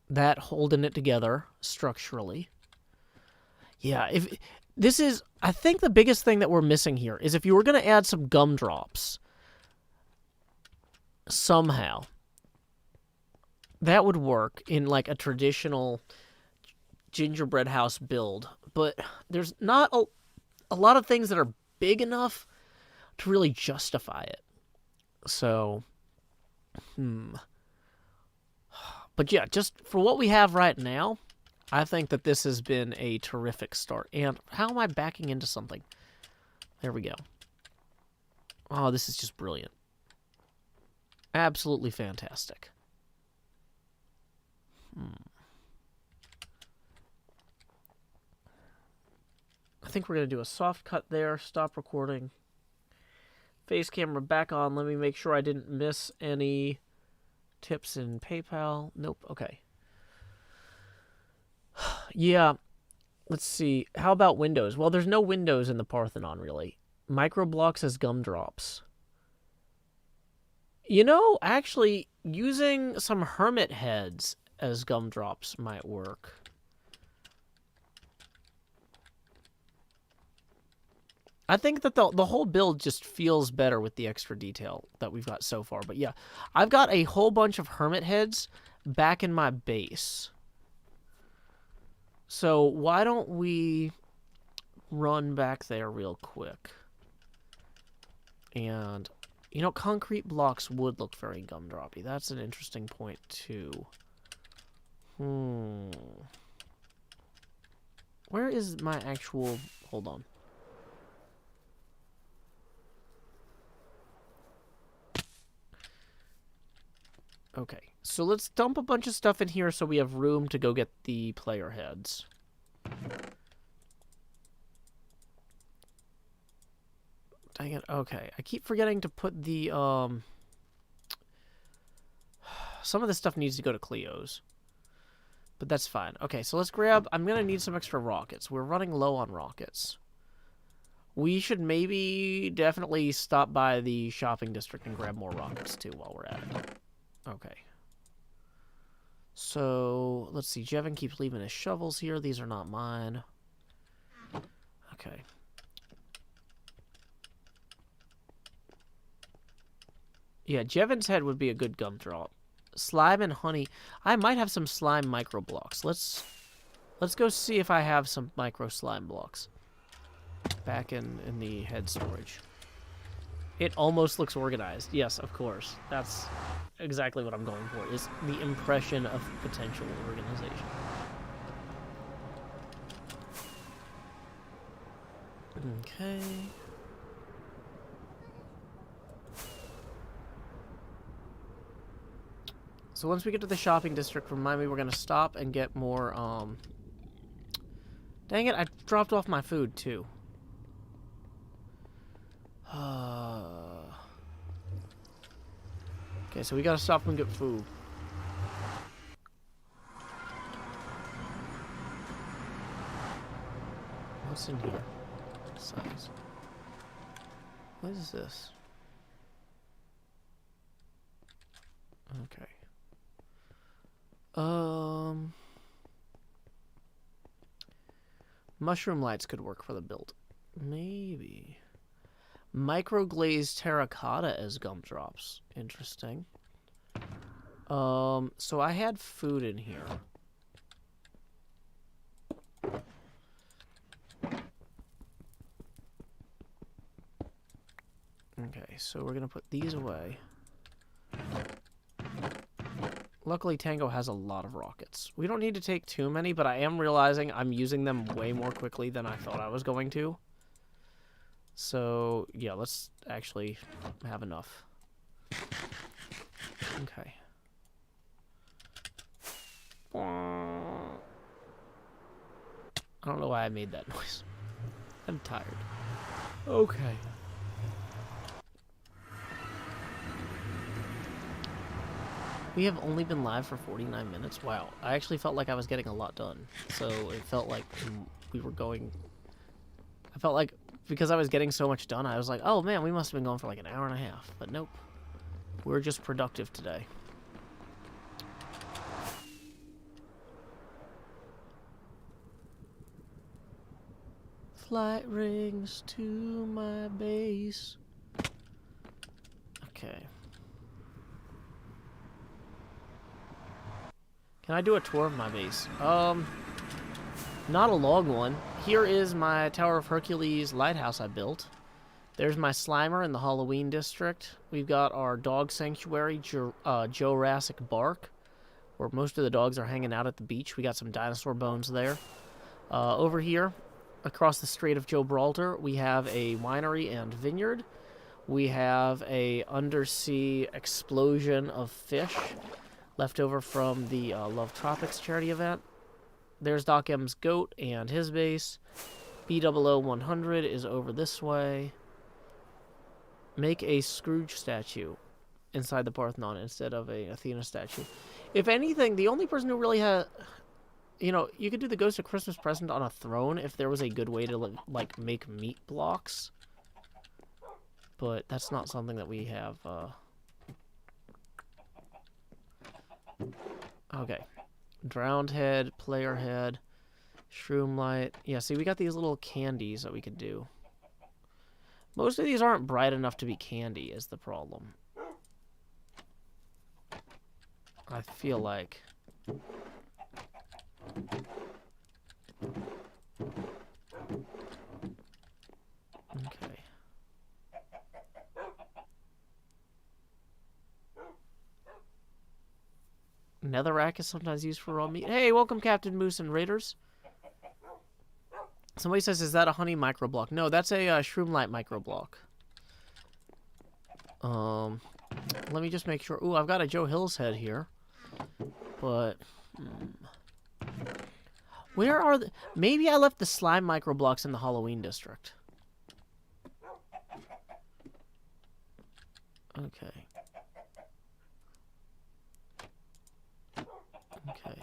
that holding it together structurally. Yeah, This is, I think the biggest thing that we're missing here is if you were going to add some gumdrops somehow, that would work in like a traditional gingerbread house build. But there's not a lot of things that are big enough to really justify it. So, But yeah, just for what we have right now, I think that this has been a terrific start. And how am I backing into something? There we go. Oh, this is just brilliant. Absolutely fantastic. I think we're going to do a soft cut there. Stop recording. Face camera back on. Let me make sure I didn't miss any tips in PayPal. Nope. Okay. Yeah. Let's see. How about windows? Well, there's no windows in the Parthenon, really. Microblocks as gumdrops. You know, actually, using some hermit heads as gumdrops might work. I think that the whole build just feels better with the extra detail that we've got so far. But yeah, I've got a whole bunch of hermit heads back in my base. So why don't we run back there real quick? And, you know, concrete blocks would look very gumdroppy. That's an interesting point, too. Where is my actual... Hold on. Okay, so let's dump a bunch of stuff in here so we have room to go get the player heads. Dang it, okay. I keep forgetting to put the, some of this stuff needs to go to Cleo's. But that's fine. Okay, so let's grab... I'm going to need some extra rockets. We're running low on rockets. We should maybe definitely stop by the shopping district and grab more rockets, too, while we're at it. Okay. So, let's see. Jevin keeps leaving his shovels here. These are not mine. Okay. Yeah, Jevin's head would be a good gumdrop. Slime and honey. I might have some slime micro blocks. Let's go see if I have some micro slime blocks. Back in the head storage. It almost looks organized. Yes, of course. That's exactly what I'm going for, is the impression of potential organization. Okay. So once we get to the shopping district, remind me we're going to stop and get more, Dang it, I dropped off my food, too. Okay, so we gotta stop and get food. What's in here? Size. What is this? Okay. Mushroom lights could work for the build. Maybe. Microglazed terracotta as gumdrops. Interesting. So I had food in here. Okay, so we're gonna put these away. Luckily, Tango has a lot of rockets. We don't need to take too many, but I am realizing I'm using them way more quickly than I thought I was going to. So, yeah, let's actually have enough. Okay. I don't know why I made that noise. I'm tired. Okay. We have only been live for 49 minutes. Wow. I actually felt like I was getting a lot done. So it felt like we were going... I felt like because I was getting so much done, I was like, oh man, we must have been going for like an hour and a half. But nope. We're just productive today. flight rings to my base. Okay. Can I do a tour of my base? Not a log one. Here is my Tower of Hercules lighthouse I built. There's my Slimer in the Halloween district. We've got our dog sanctuary, Jurassic Bark, where most of the dogs are hanging out at the beach. We got some dinosaur bones there. Over here, across the Strait of Gibraltar, we have a winery and vineyard. We have a undersea explosion of fish left over from the Love Tropics charity event. There's Doc M's goat and his base. B00100 is over this way. Make a Scrooge statue inside the Parthenon instead of a Athena statue. If anything, the only person who really had... You know, you could do the Ghost of Christmas Present on a throne if there was a good way to, like, make meat blocks. But that's not something that we have, Okay. Drowned head, player head, shroom light. Yeah, see, we got these little candies that we could do. Most of these aren't bright enough to be candy is the problem. I feel like... Okay. Netherrack is sometimes used for raw meat. Hey, welcome Captain Moose and Raiders. Somebody says, is that a honey microblock? No, that's a shroomlight microblock. Let me just make sure. Ooh, I've got a Joe Hill's head here. But... Where are the... Maybe I left the slime microblocks in the Halloween district. Okay. Okay.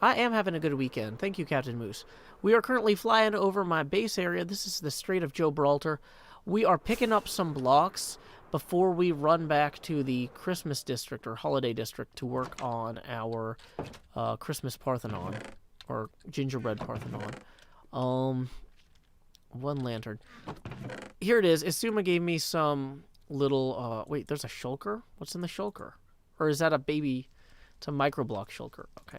I am having a good weekend. Thank you, Captain Moose. We are currently flying over my base area. This is the Strait of Gibraltar. We are picking up some blocks before we run back to the Christmas district or holiday district to work on our Christmas Parthenon or gingerbread Parthenon. One lantern. Here it is. Isuma gave me some little wait, there's a shulker? What's in the shulker? Or is that a baby? It's a microblock shulker. Okay.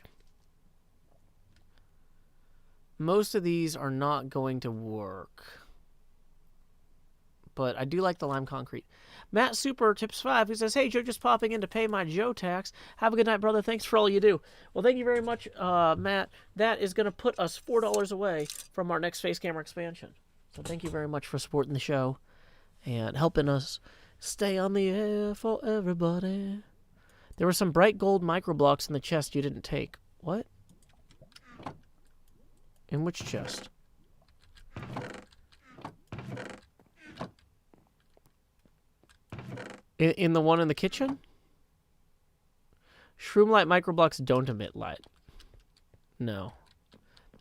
Most of these are not going to work. But I do like the lime concrete. Matt Super Tips 5, who says, hey, Joe, just popping in to pay my Joe tax. Have a good night, brother. Thanks for all you do. Well, thank you very much, Matt. That is going to put us $4 away from our next face camera expansion. So thank you very much for supporting the show and helping us stay on the air for everybody. There were some bright gold microblocks in the chest you didn't take. What? In which chest? In the one in the kitchen? Shroomlight microblocks don't emit light. No.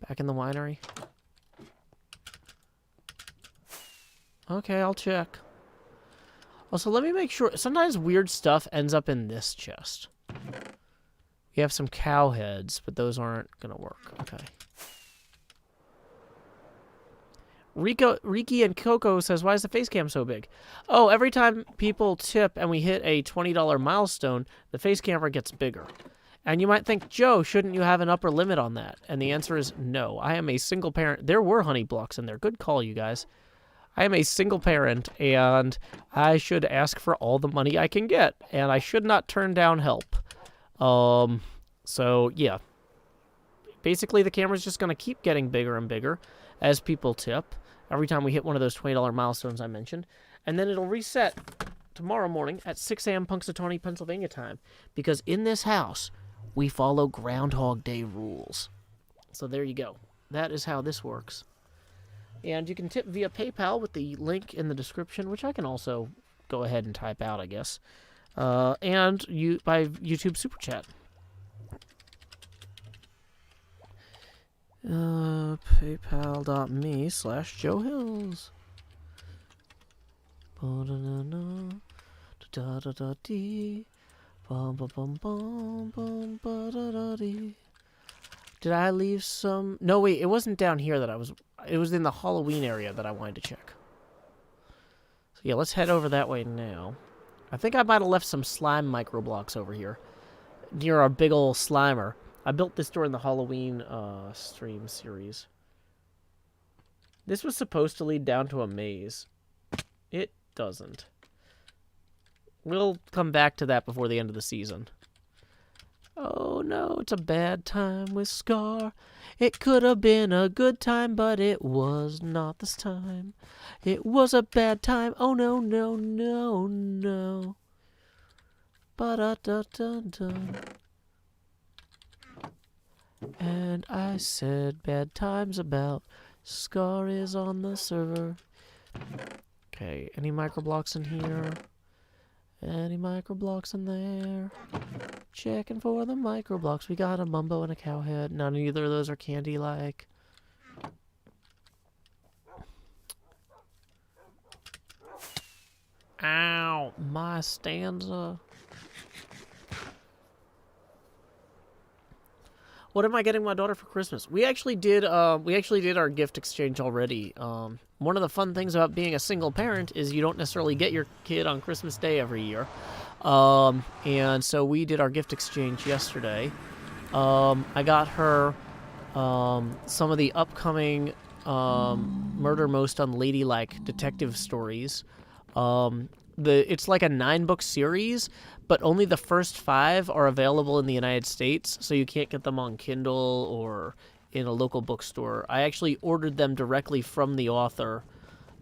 Back in the winery? Okay, I'll check. Also, let me make sure. Sometimes weird stuff ends up in this chest. We have some cow heads, but those aren't going to work. Okay. Riki and Coco says, why is the face cam so big? Oh, every time people tip and we hit a $20 milestone, the face camera gets bigger. And you might think, Joe, shouldn't you have an upper limit on that? And the answer is no. I am a single parent. There were honey blocks in there. Good call, you guys. I am a single parent, and I should ask for all the money I can get. And I should not turn down help. So, yeah. Basically, the camera's just going to keep getting bigger and bigger as people tip every time we hit one of those $20 milestones I mentioned. And then it'll reset tomorrow morning at 6 a.m. Punxsutawney, Pennsylvania time. Because in this house, we follow Groundhog Day rules. So there you go. That is how this works. And you can tip via PayPal with the link in the description, which I can also go ahead and type out, I guess. And by YouTube Super Chat. PayPal.me/Joe Hills. Did I leave some? No, wait, it wasn't down here that I was. It was in the Halloween area that I wanted to check. So yeah, let's head over that way now. I think I might have left some slime microblocks over here near our big ol' Slimer. I built this during the Halloween stream series. This was supposed to lead down to a maze. It doesn't. We'll come back to that before the end of the season. Oh no, it's a bad time with Scar. It could have been a good time, but it was not this time. It was a bad time. Oh no, no, no, no. Ba-da-da-da-da. And I said bad times about Scar is on the server. Okay, any microblocks in here? Any microblocks in there? Checking for the microblocks. We got a Mumbo and a Cowhead. None of either of those are candy-like. Ow! My stanza. What am I getting my daughter for Christmas? We actually did our gift exchange already. One of the fun things about being a single parent is you don't necessarily get your kid on Christmas Day every year. And so we did our gift exchange yesterday. I got her some of the upcoming Murder Most Unladylike detective stories. It's like a 9-book series, but only the first 5 are available in the United States, so you can't get them on Kindle or in a local bookstore. I actually ordered them directly from the author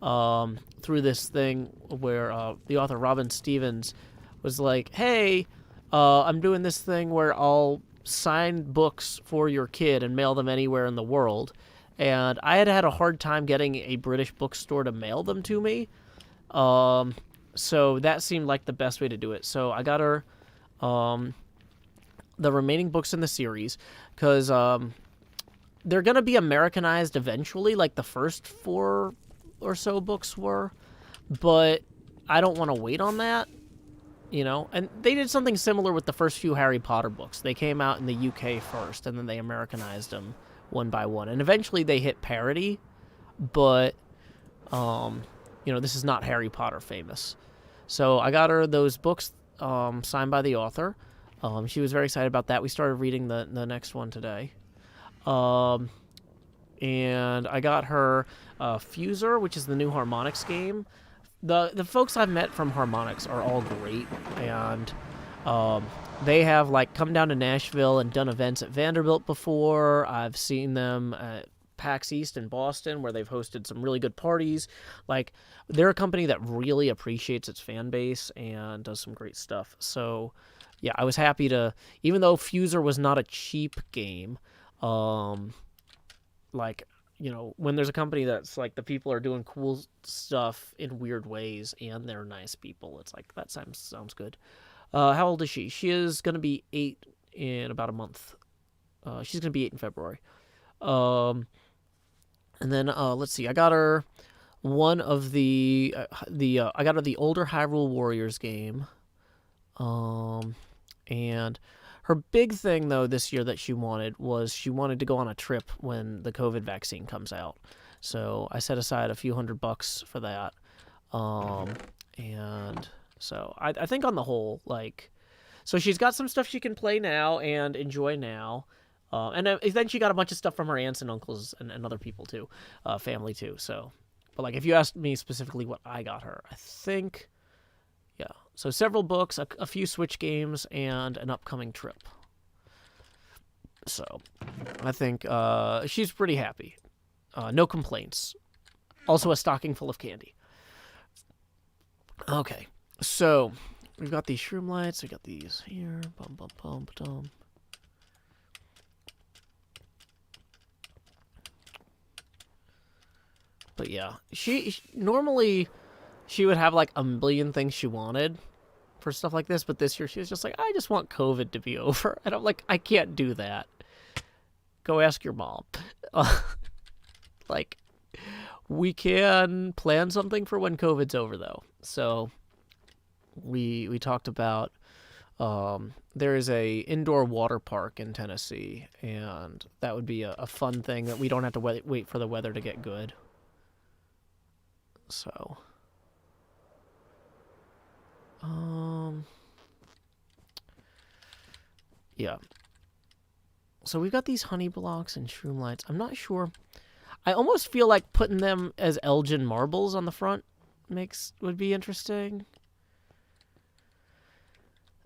through this thing where the author, Robin Stevens, was like, hey, I'm doing this thing where I'll sign books for your kid and mail them anywhere in the world. And I had a hard time getting a British bookstore to mail them to me. So that seemed like the best way to do it. So I got her the remaining books in the series because they're going to be Americanized eventually, like the first 4 or so books were. But I don't want to wait on that, you know. And they did something similar with the first few Harry Potter books. They came out in the UK first, and then they Americanized them one by one. And eventually they hit parody, but, you know, this is not Harry Potter famous. So I got her those books signed by the author. She was very excited about that. We started reading the next one today. And I got her Fuser, which is the new Harmonix game. The folks I've met from Harmonix are all great, and they have like come down to Nashville and done events at Vanderbilt before. I've seen them at PAX East in Boston, where they've hosted some really good parties. Like, they're a company that really appreciates its fan base and does some great stuff. So, yeah, I was happy to, even though Fuser was not a cheap game, like, you know, when there's a company that's like the people are doing cool stuff in weird ways and they're nice people, it's like, that sounds good. How old is she? She is going to be 8 in about a month. She's going to be 8 in February. And then, let's see, I got her one of I got her the older Hyrule Warriors game. And her big thing, though, this year that she wanted to go on a trip when the COVID vaccine comes out. So I set aside a few $100 for that. And so I think on the whole, like, so she's got some stuff she can play now and enjoy now. And then she got a bunch of stuff from her aunts and uncles and other people too, family too. So, but like if you asked me specifically what I got her, I think, yeah. So several books, a few Switch games, and an upcoming trip. So, I think she's pretty happy. No complaints. Also a stocking full of candy. Okay, so we've got these shroom lights. We got these here. Bum bum bum bum. But yeah, she normally she would have like a million things she wanted for stuff like this, but this year she was just like, I just want COVID to be over. And I'm like, I can't do that. Go ask your mom. Like, we can plan something for when COVID's over, though. So we talked about There is a indoor water park in Tennessee, and that would be a fun thing that we don't have to wait for the weather to get good. So, yeah. So we've got these honey blocks and shroom lights. I'm not sure. I almost feel like putting them as Elgin marbles on the front would be interesting.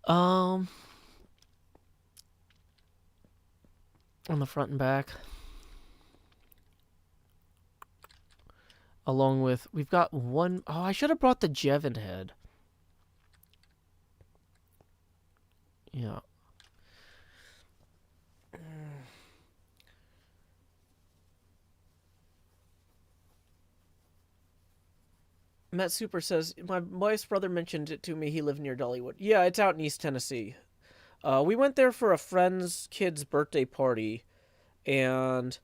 On the front and back. Along with, we've got one, oh, I should have brought the Jevin head. Yeah. Matt Super says, my wife's brother mentioned it to me. He lived near Dollywood. Yeah, it's out in East Tennessee. We went there for a friend's kid's birthday party, and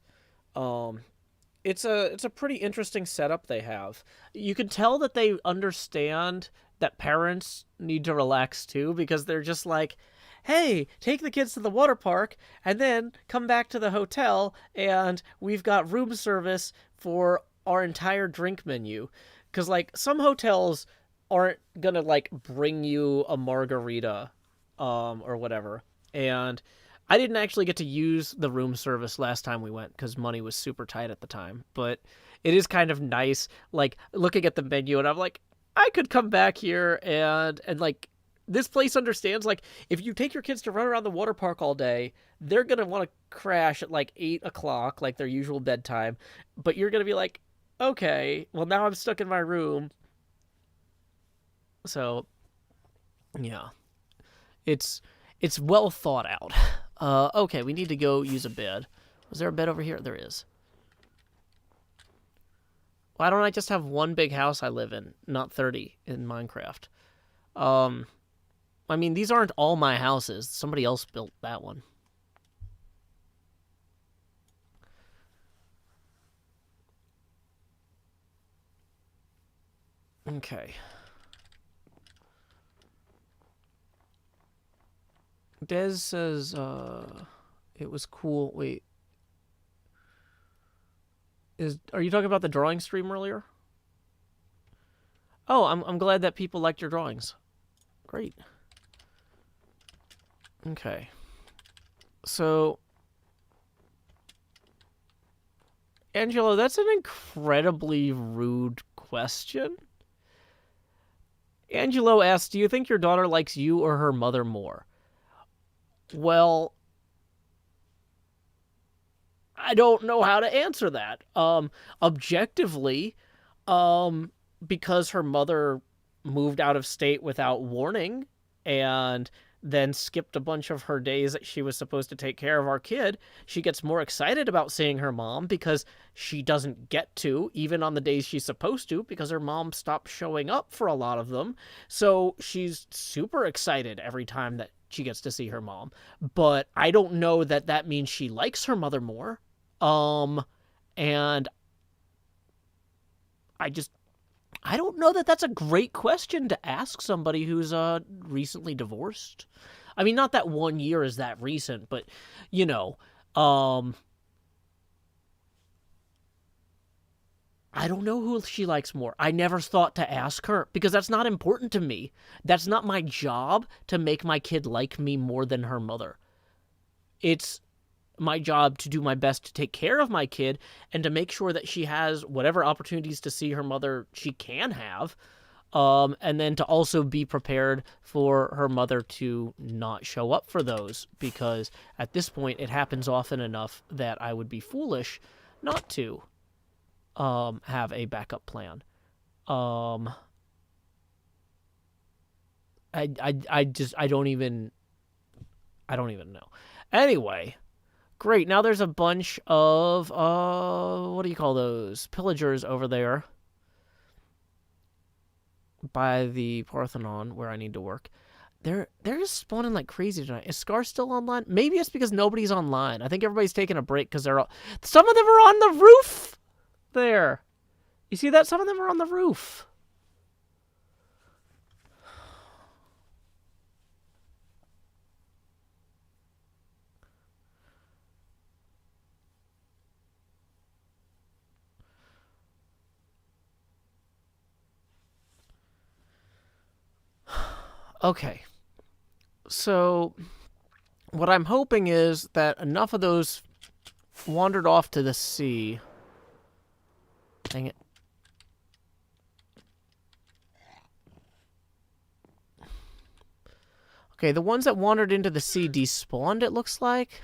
it's a pretty interesting setup they have. You can tell that they understand that parents need to relax too, because they're just like, hey, take the kids to the water park and then come back to the hotel, and we've got room service for our entire drink menu. Because, like, some hotels aren't gonna, like, bring you a margarita, or whatever. And I didn't actually get to use the room service last time we went because money was super tight at the time. But it is kind of nice, like, looking at the menu, and I'm like, I could come back here and like, this place understands, like, if you take your kids to run around the water park all day, they're gonna want to crash at, like, 8 o'clock, like their usual bedtime. But you're gonna be like, okay, well, now I'm stuck in my room. So, yeah. It's well thought out. Okay, we need to go use a bed. Was there a bed over here? There is. Why don't I just have one big house I live in, not 30 in Minecraft? I mean, these aren't all my houses. Somebody else built that one. Okay. Des says, it was cool. Wait. Are you talking about the drawing stream earlier? Oh, I'm glad that people liked your drawings. Great. Okay. So, Angelo, that's an incredibly rude question. Angelo asks, do you think your daughter likes you or her mother more? Well, I don't know how to answer that. Objectively, because her mother moved out of state without warning and then skipped a bunch of her days that she was supposed to take care of our kid, she gets more excited about seeing her mom because she doesn't get to, even on the days she's supposed to, because her mom stopped showing up for a lot of them. So she's super excited every time that she gets to see her mom. But I don't know that that means she likes her mother more. And I don't know that that's a great question to ask somebody who's recently divorced. I mean, not that 1 year is that recent, but, you know, I don't know who she likes more. I never thought to ask her because that's not important to me. That's not my job to make my kid like me more than her mother. It's my job to do my best to take care of my kid and to make sure that she has whatever opportunities to see her mother she can have, and then to also be prepared for her mother to not show up for those, because at this point it happens often enough that I would be foolish not to have a backup plan. I don't even know. Anyway, great. Now there's a bunch of what do you call those? Pillagers over there by the Parthenon where I need to work. They're just spawning like crazy tonight. Is Scar still online? Maybe it's because nobody's online. I think everybody's taking a break because some of them are on the roof there. You see that? Some of them are on the roof. Okay. So, what I'm hoping is that enough of those wandered off to the sea. Dang it. Okay, the ones that wandered into the sea despawned, it looks like.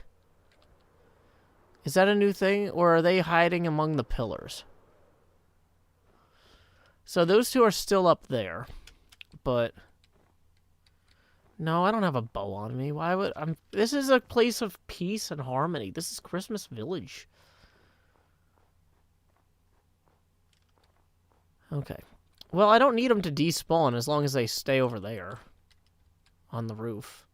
Is that a new thing, or are they hiding among the pillars? So those two are still up there, but... No, I don't have a bow on me. Why would... This is a place of peace and harmony. This is Christmas Village. Okay. Well, I don't need them to despawn as long as they stay over there. On the roof.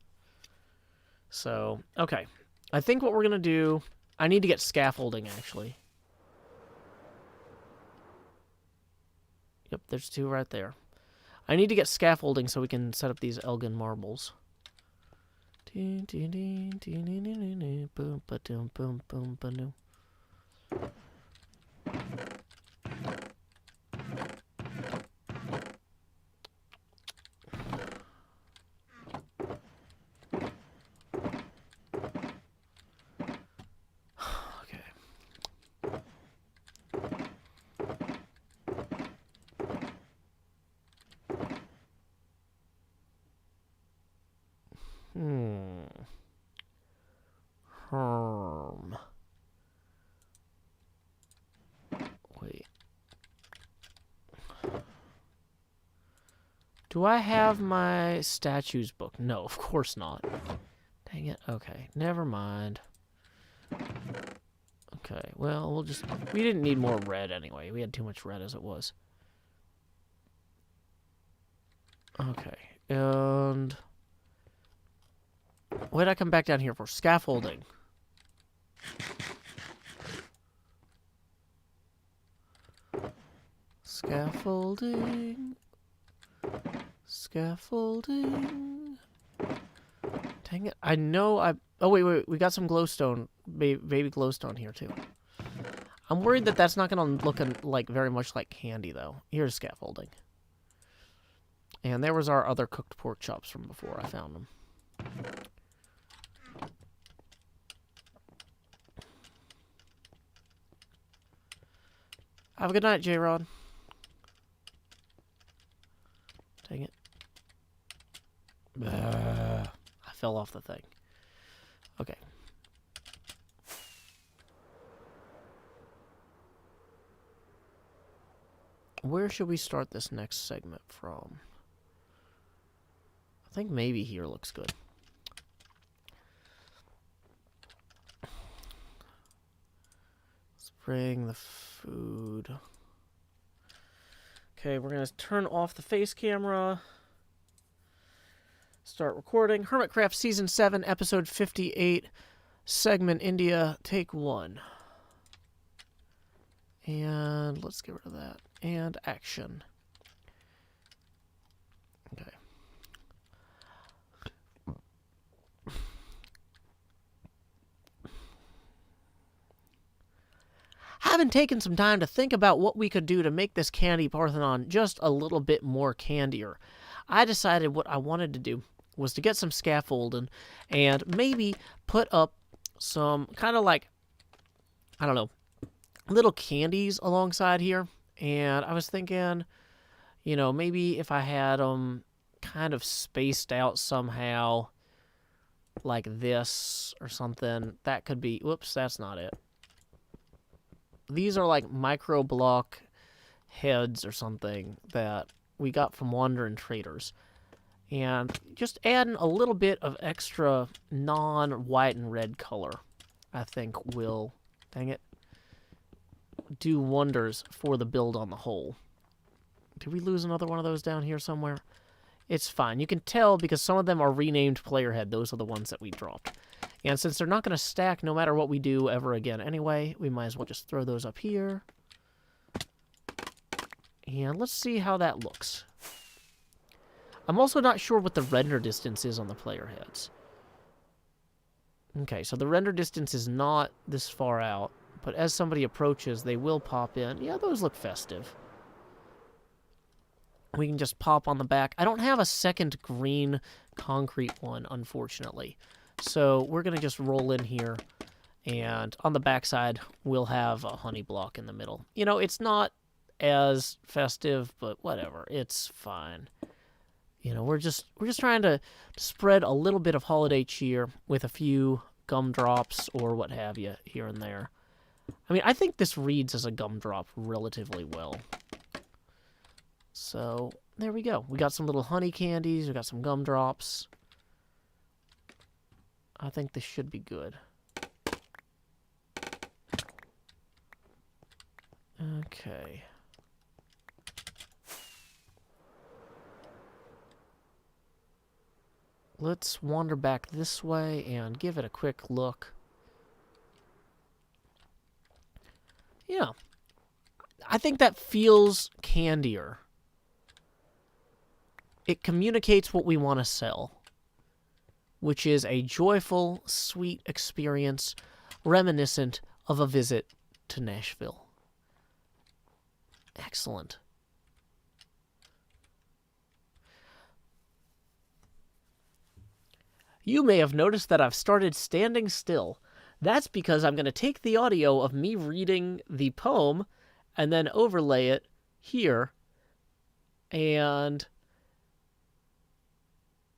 So, okay. I think what we're going to do... I need to get scaffolding, actually. Yep, there's two right there. I need to get scaffolding so we can set up these Elgin marbles. Wait. Do I have my statues book? No, of course not. Dang it. Okay, never mind. Okay, well, we'll just... We didn't need more red anyway. We had too much red as it was. Okay, and... What did I come back down here for? Scaffolding. Scaffolding. Scaffolding. Dang it. I know I... Oh, wait. We got some glowstone. Baby glowstone here, too. I'm worried that that's not going to look like very much like candy, though. Here's scaffolding. And there was our other cooked pork chops from before I found them. Have a good night, J-Rod. Dang it. I fell off the thing. Okay. Where should we start this next segment from? I think maybe here looks good. Spraying the food. Okay, we're going to turn off the face camera. Start recording. Hermitcraft Season 7, Episode 58, Segment India, Take 1. And let's get rid of that. And action. Okay. Having taken some time to think about what we could do to make this candy Parthenon just a little bit more candier, I decided what I wanted to do was to get some scaffolding and maybe put up some kind of like, I don't know, little candies alongside here. And I was thinking, you know, maybe if I had them kind of spaced out somehow like this or something, that could be, whoops, that's not it. These are like micro block heads or something that we got from Wandering Traders. And just adding a little bit of extra non-white and red color, I think will, dang it, do wonders for the build on the whole. Did we lose another one of those down here somewhere? It's fine. You can tell because some of them are renamed player head. Those are the ones that we dropped. And since they're not going to stack no matter what we do ever again anyway, we might as well just throw those up here. And let's see how that looks. I'm also not sure what the render distance is on the player heads. Okay, so the render distance is not this far out, but as somebody approaches, they will pop in. Yeah, those look festive. We can just pop on the back. I don't have a second green concrete one, unfortunately. So we're going to just roll in here. And on the backside, we'll have a honey block in the middle. You know, it's not as festive, but whatever. It's fine. You know, we're just trying to spread a little bit of holiday cheer with a few gumdrops or what have you here and there. I mean, I think this reads as a gumdrop relatively well. So, there we go. We got some little honey candies. We got some gumdrops. I think this should be good. Okay. Let's wander back this way and give it a quick look. Yeah. I think that feels candier. It communicates what we want to sell, which is a joyful, sweet experience reminiscent of a visit to Nashville. Excellent. You may have noticed that I've started standing still. That's because I'm going to take the audio of me reading the poem and then overlay it here. And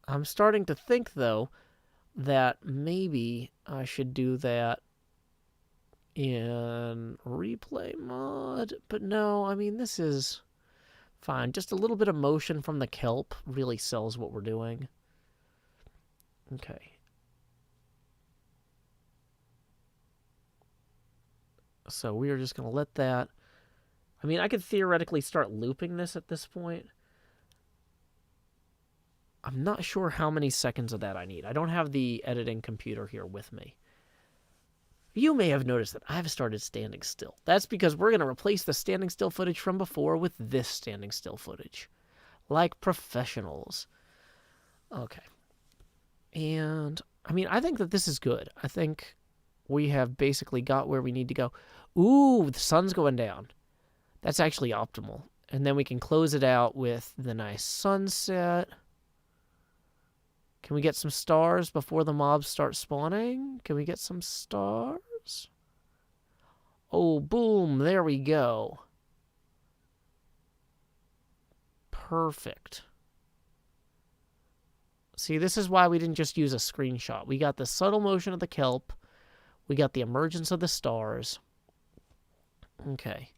I'm starting to think, though, that maybe I should do that in replay mod. But no, I mean, this is fine. Just a little bit of motion from the kelp really sells what we're doing. Okay. So we are just going to let that... I mean, I could theoretically start looping this at this point. I'm not sure how many seconds of that I need. I don't have the editing computer here with me. You may have noticed that I've started standing still. That's because we're going to replace the standing still footage from before with this standing still footage. Like professionals. Okay. And, I mean, I think that this is good. I think we have basically got where we need to go. Ooh, the sun's going down. That's actually optimal. And then we can close it out with the nice sunset. Can we get some stars before the mobs start spawning? Can we get some stars? Oh, boom. There we go. Perfect. See, this is why we didn't just use a screenshot. We got the subtle motion of the kelp. We got the emergence of the stars. Okay.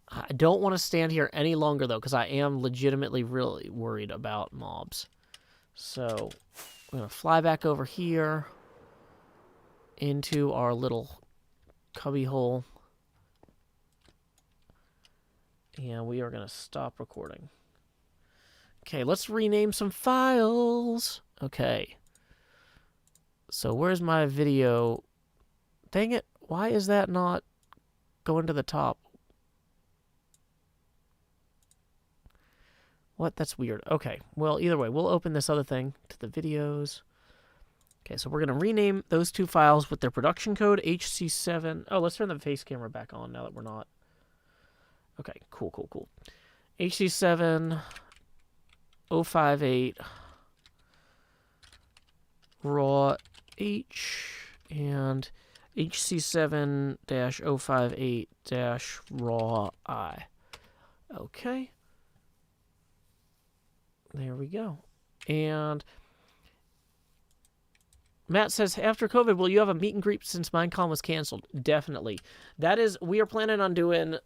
I don't want to stand here any longer, though, because I am legitimately really worried about mobs. So, we're going to fly back over here into our little cubby hole. And we are going to stop recording. Okay, let's rename some files. Okay. So, where's my video? Dang it. Why is that not going to the top? What? That's weird. Okay. Well, either way, we'll open this other thing to the videos. Okay, so we're going to rename those two files with their production code, HC7. Oh, let's turn the face camera back on now that we're not. Okay, cool, cool, cool. HC7 058 raw H and HC7-058-raw I. Okay. There we go. And Matt says, after COVID, will you have a meet and greet since Minecon was canceled? Definitely. That is, we are planning on doing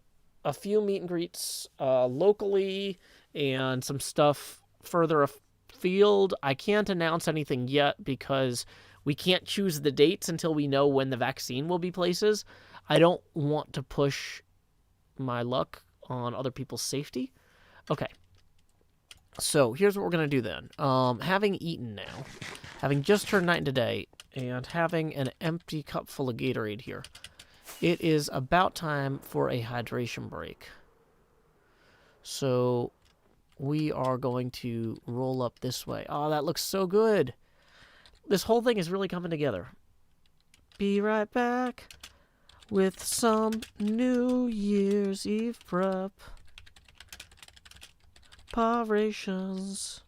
a few meet and greets locally and some stuff further afield. I can't announce anything yet because we can't choose the dates until we know when the vaccine will be places. I don't want to push my luck on other people's safety. Okay. So, here's what we're going to do then. Having eaten now, having just turned night into day, and having an empty cup full of Gatorade here, it is about time for a hydration break. So, we are going to roll up this way. Oh, that looks so good. This whole thing is really coming together. Be right back with some New Year's Eve prep. Reparations.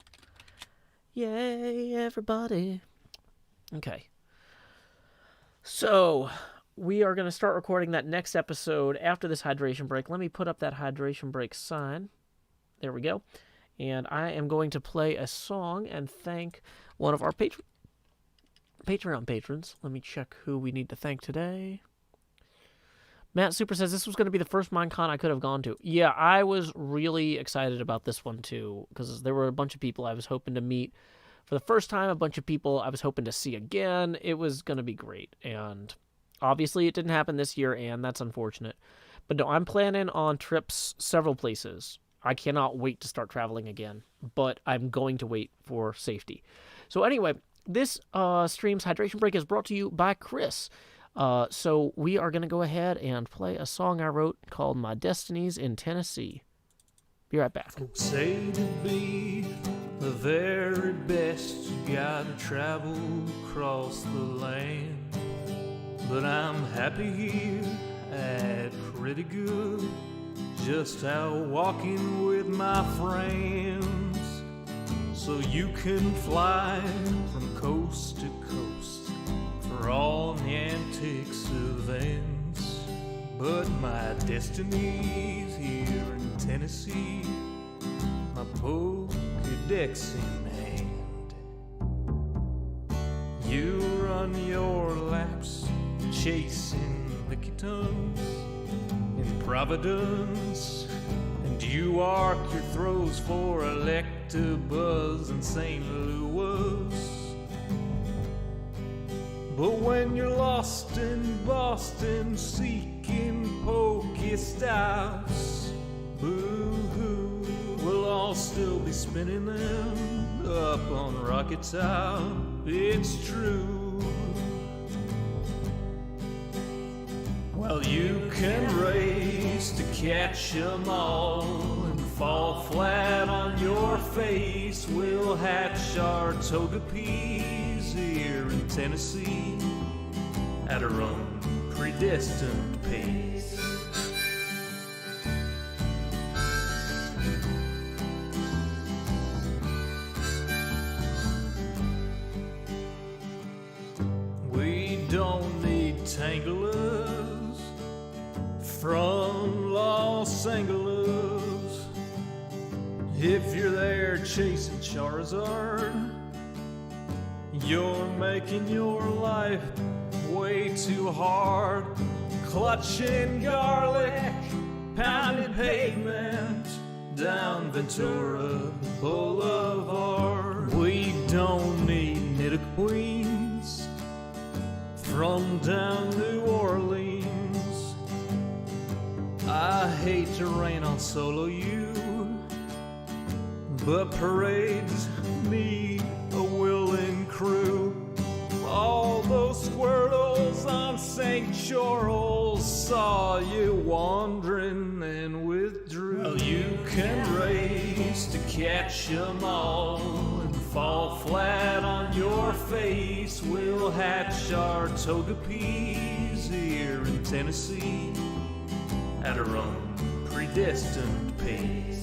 Yay, everybody. Okay. So, we are going to start recording that next episode after this hydration break. Let me put up that hydration break sign. There we go. And I am going to play a song and thank one of our Patreon patrons. Let me check who we need to thank today. Matt Super says this was going to be the first Minecon I could have gone to. Yeah, I was really excited about this one too, because there were a bunch of people I was hoping to meet for the first time, a bunch of people I was hoping to see again. It was going to be great, and obviously it didn't happen this year, and that's unfortunate. But no, I'm planning on trips several places. I cannot wait to start traveling again, but I'm going to wait for safety. So anyway, this stream's hydration break is brought to you by Chris. So we are going to go ahead and play a song I wrote called My Destinies in Tennessee. Be right back. Folks say to be the very best, you gotta travel across the land. But I'm happy here at pretty good, just out walking with my friends. So you can fly from coast to coast for all the antics of ends. But my destiny's here in Tennessee, my Pokédex in hand. You run your laps chasing lickitung in Providence, and you arc your throws for Electabuzz in St. Louis. But when you're lost in Boston seeking Pokestops, boo-hoo, we'll all still be spinning them up on Rocket Top. It's true. Well, you can race to catch 'em all and fall flat on your face. We'll hatch our Togepi's here in Tennessee at our own predestined pace. We don't need Tanglers from Los Angeles. If you're there chasing Charizard, you're making your life way too hard. Clutching garlic, pounding pavement down Ventura Boulevard. We don't need Nidoqueens from down New Orleans. I hate to rain on solo you, but parades need a willing crew. All those squirtles on St. Charles saw you wandering and withdrew. Well, you can race to catch 'em all and fall flat on your face. We'll hatch our Togepi's here in Tennessee at our own predestined pace.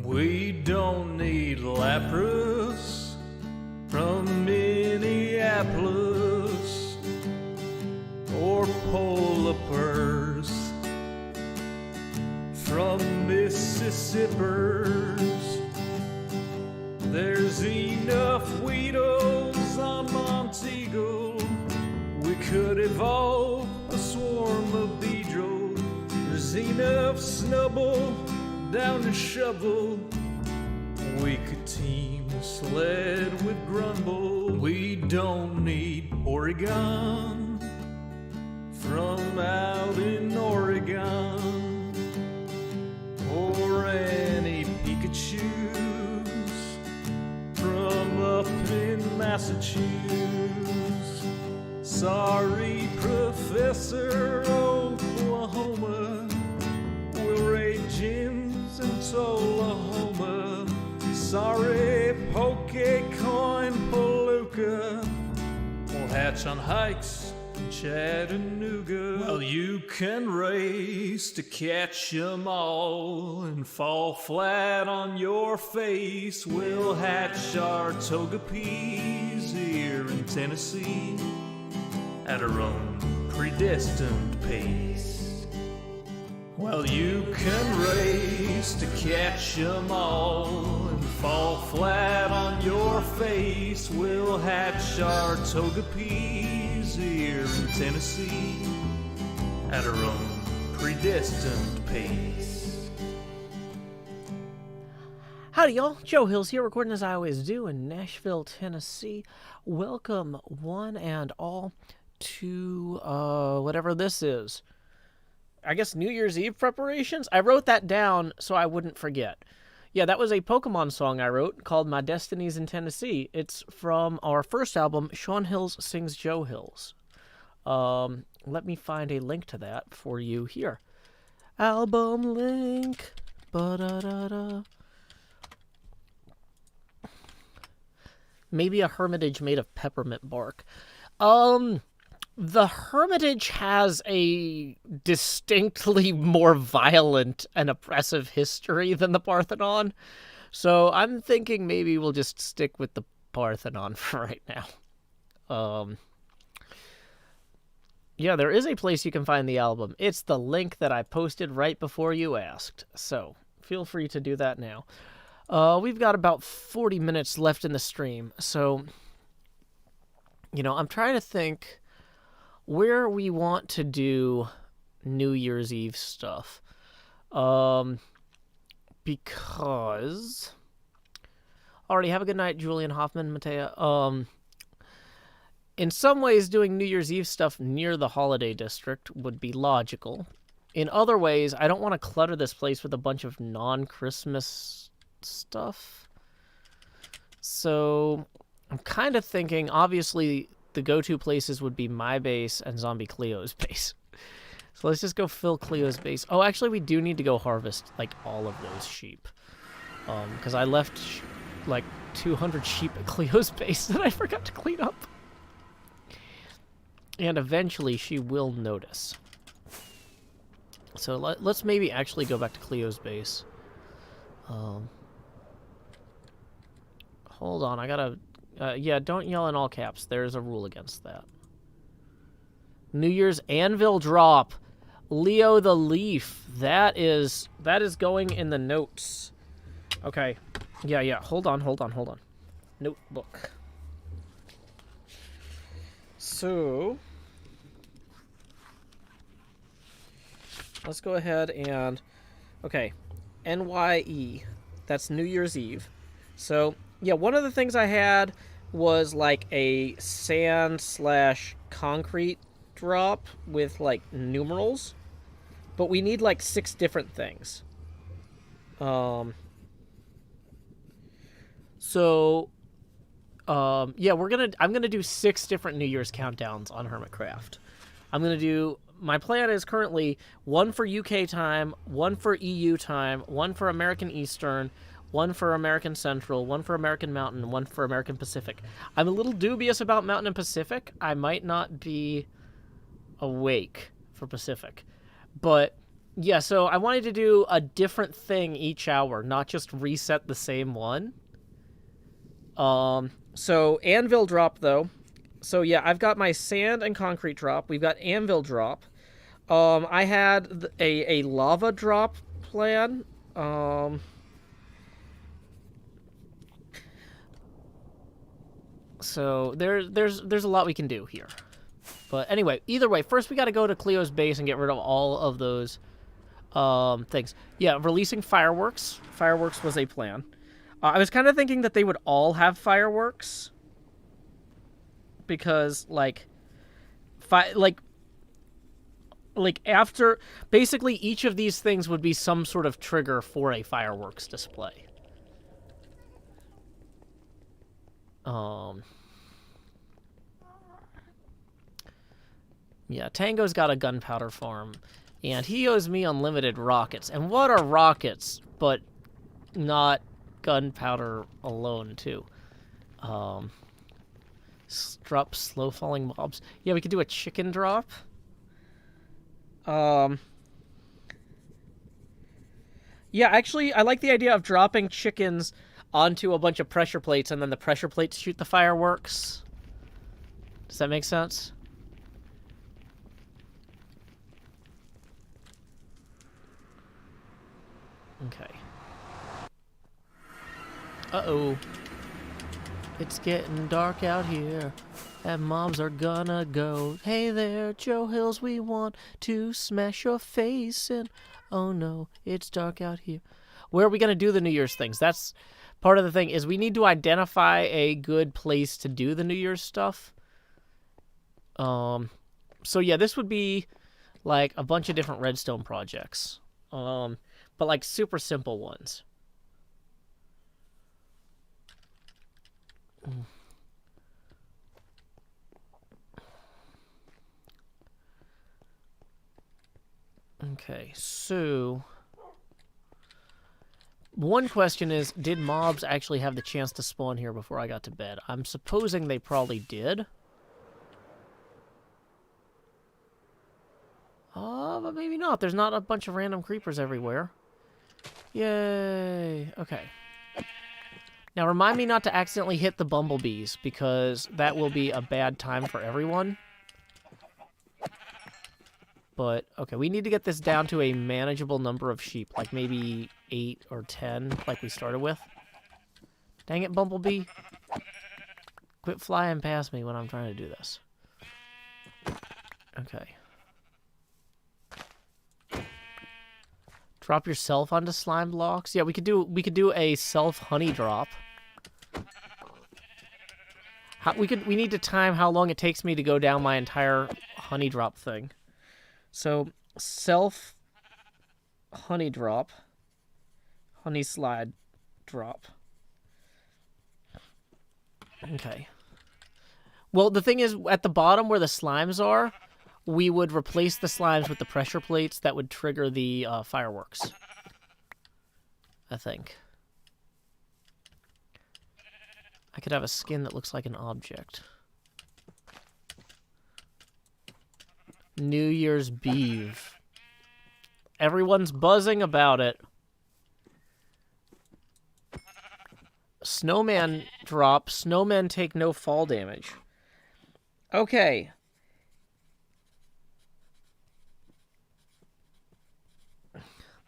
We don't need Lapras from Minneapolis or Polipers from Mississippers. There's enough Weedles on Montego. We could evolve a swarm of Beedrill. There's enough Snubble down to Shovel. We could team Sled with Grumble. We don't need Oregon from out in Oregon or any Pikachus from up in Massachusetts. Sorry, Professor Oklahoma, we'll raid gyms in Tullahoma. Sorry, Pokecoin Palooka, hatch on hikes in Chattanooga. Well, you can race to catch 'em all and fall flat on your face. We'll hatch our toga peas here in Tennessee at our own predestined pace. Well, you can race to catch 'em all and fall flat on your face. We'll hatch our toga peas here in Tennessee at our own predestined pace. Howdy, y'all. Joe Hills here, recording as I always do in Nashville, Tennessee. Welcome, one and all, to whatever this is. I guess New Year's Eve preparations? I wrote that down so I wouldn't forget. Yeah, that was a Pokemon song I wrote called My Destinies in Tennessee. It's from our first album, Sean Hills Sings Joe Hills. Let me find a link to that for you here. Album link. Ba-da-da-da. Maybe a hermitage made of peppermint bark. The Hermitage has a distinctly more violent and oppressive history than the Parthenon, so I'm thinking maybe we'll just stick with the Parthenon for right now. Yeah, there is a place you can find the album. It's the link that I posted right before you asked, so feel free to do that now. We've got about 40 minutes left in the stream, so, I'm trying to think where we want to do New Year's Eve stuff. Because already have a good night, Julian Hoffman, Matea. In some ways, doing New Year's Eve stuff near the holiday district would be logical. In other ways, I don't want to clutter this place with a bunch of non-Christmas stuff. So I'm kind of thinking, obviously, the go-to places would be my base and Zombie Cleo's base. So let's just go fill Cleo's base. Oh, actually, we do need to go harvest, all of those sheep. Because I left, 200 sheep at Cleo's base that I forgot to clean up. And eventually, she will notice. So let's maybe actually go back to Cleo's base. Hold on, I gotta... yeah, don't yell in all caps. There's a rule against that. New Year's Anvil drop. Leo the Leaf. That is going in the notes. Okay. Yeah. Hold on. Notebook. So, let's go ahead and... Okay. NYE. That's New Year's Eve. So... yeah, one of the things I had was a sand/concrete drop with numerals, but we need 6 different things. Yeah, I'm gonna do 6 different New Year's countdowns on Hermitcraft. My plan is currently 1 for UK time, 1 for EU time, 1 for American Eastern, 1 for American Central, 1 for American Mountain, 1 for American Pacific. I'm a little dubious about Mountain and Pacific. I might not be awake for Pacific. But, yeah, so I wanted to do a different thing each hour, not just reset the same one. So, Anvil drop, though. So, yeah, I've got my sand and concrete drop. We've got Anvil drop. I had a lava drop plan. So there's a lot we can do here. But anyway, either way, first we got to go to Cleo's base and get rid of all of those things. Yeah, releasing fireworks. Fireworks was a plan. I was kind of thinking that they would all have fireworks. Because, after... basically, each of these things would be some sort of trigger for a fireworks display. Yeah, Tango's got a gunpowder farm, and he owes me unlimited rockets. And what are rockets, but not gunpowder alone, too? Drop slow falling mobs. Yeah, we could do a chicken drop. Yeah, actually, I like the idea of dropping chickens onto a bunch of pressure plates, and then the pressure plates shoot the fireworks. Does that make sense? Okay. Uh-oh. It's getting dark out here, and mobs are gonna go. Hey there, Joe Hills, we want to smash your face in. Oh no, it's dark out here. Where are we gonna do the New Year's things? That's part of the thing, is we need to identify a good place to do the New Year's stuff. So yeah, this would be like a bunch of different redstone projects. But like super simple ones. Okay, so one question is, did mobs actually have the chance to spawn here before I got to bed? I'm supposing they probably did. But maybe not. There's not a bunch of random creepers everywhere. Yay. Okay. Now remind me not to accidentally hit the bumblebees, because that will be a bad time for everyone. But, okay, we need to get this down to a manageable number of sheep, like maybe 8 or 10, like we started with. Dang it, Bumblebee. Quit flying past me when I'm trying to do this. Okay. Drop yourself onto slime blocks. Yeah, we could do a self honey drop. We need to time how long it takes me to go down my entire honey drop thing. So, self honey drop, honey slide drop. Okay. Well, the thing is, at the bottom where the slimes are, we would replace the slimes with the pressure plates that would trigger the fireworks. I think. I could have a skin that looks like an object. New Year's Beeve. Everyone's buzzing about it. Snowman drop. Snowmen take no fall damage. Okay.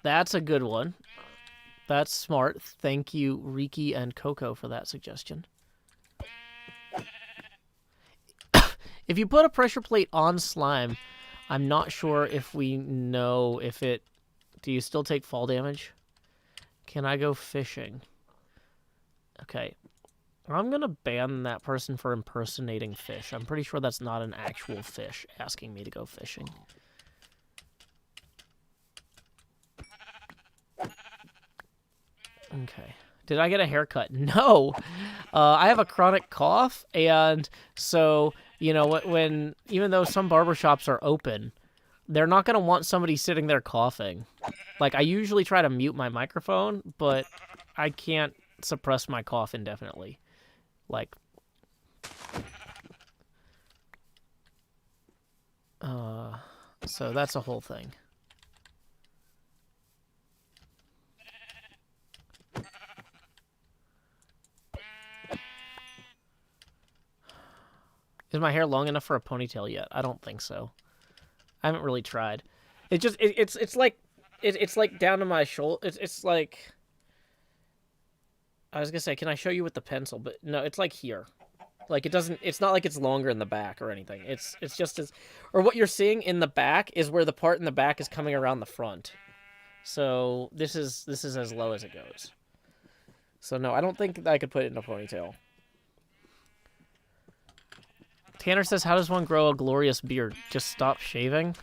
That's a good one. That's smart. Thank you, Riki and Coco, for that suggestion. If you put a pressure plate on slime, I'm not sure if we know if it... Do you still take fall damage? Can I go fishing? Okay. I'm going to ban that person for impersonating fish. I'm pretty sure that's not an actual fish asking me to go fishing. Okay. Did I get a haircut? No! I have a chronic cough, and so, you know, when even though some barbershops are open, they're not going to want somebody sitting there coughing. Like, I usually try to mute my microphone, but I can't suppress my cough indefinitely. Like, so that's a whole thing. Is my hair long enough for a ponytail yet? I don't think so. I haven't really tried. It's like down to my shoulder. It's like, I was gonna say, can I show you with the pencil? But no, it's like here. Like it's not like it's longer in the back or anything. It's just as, or what you're seeing in the back is where the part in the back is coming around the front. So this is as low as it goes. So no, I don't think I could put it in a ponytail. Tanner says, how does one grow a glorious beard? Just stop shaving?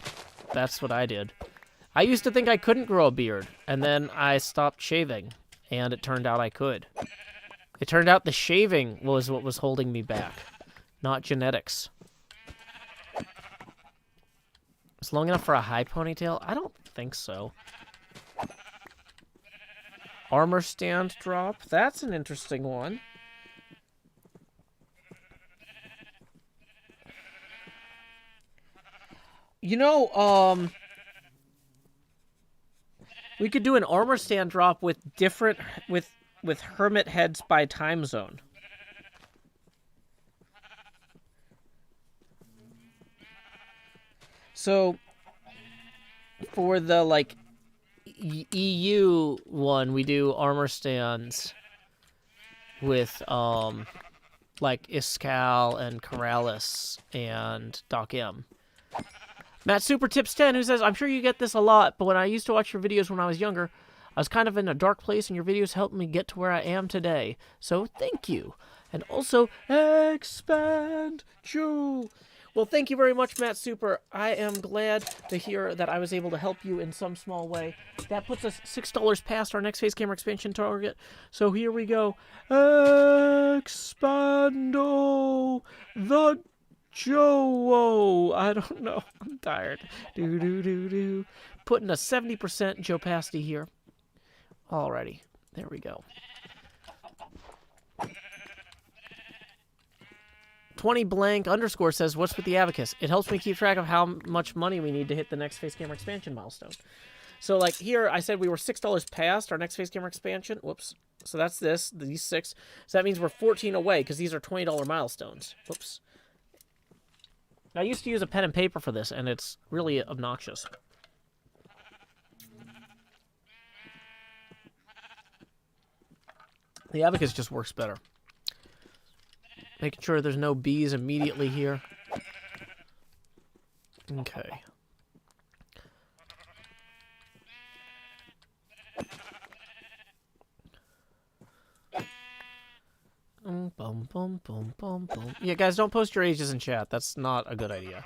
That's what I did. I used to think I couldn't grow a beard, and then I stopped shaving, and it turned out I could. It turned out the shaving was what was holding me back, not genetics. It's long enough for a high ponytail? I don't think so. Armor stand drop? That's an interesting one. You know, we could do an armor stand drop with different with hermit heads by time zone. So for the like EU one, we do armor stands with like Iskal and Corrales and Doc M. Matt Super Tips 10, who says, I'm sure you get this a lot, but when I used to watch your videos when I was younger, I was kind of in a dark place, and your videos helped me get to where I am today. So thank you. And also, expand Joe. Well, thank you very much, Matt Super. I am glad to hear that I was able to help you in some small way. That puts us $6 past our next face camera expansion target. So here we go. Expando the Joe. I don't know. I'm tired. Do. Putting a 70% Joe pasty here. Alrighty. There we go. 20 blank underscore says, what's with the abacus? It helps me keep track of how much money we need to hit the next face camera expansion milestone. So like here, I said we were $6 past our next face camera expansion. Whoops. So that's these 6. So that means we're 14 away because these are $20 milestones. Whoops. I used to use a pen and paper for this, and it's really obnoxious. The abacus just works better. Making sure there's no B's immediately here. Okay. Yeah, guys, don't post your ages in chat. That's not a good idea.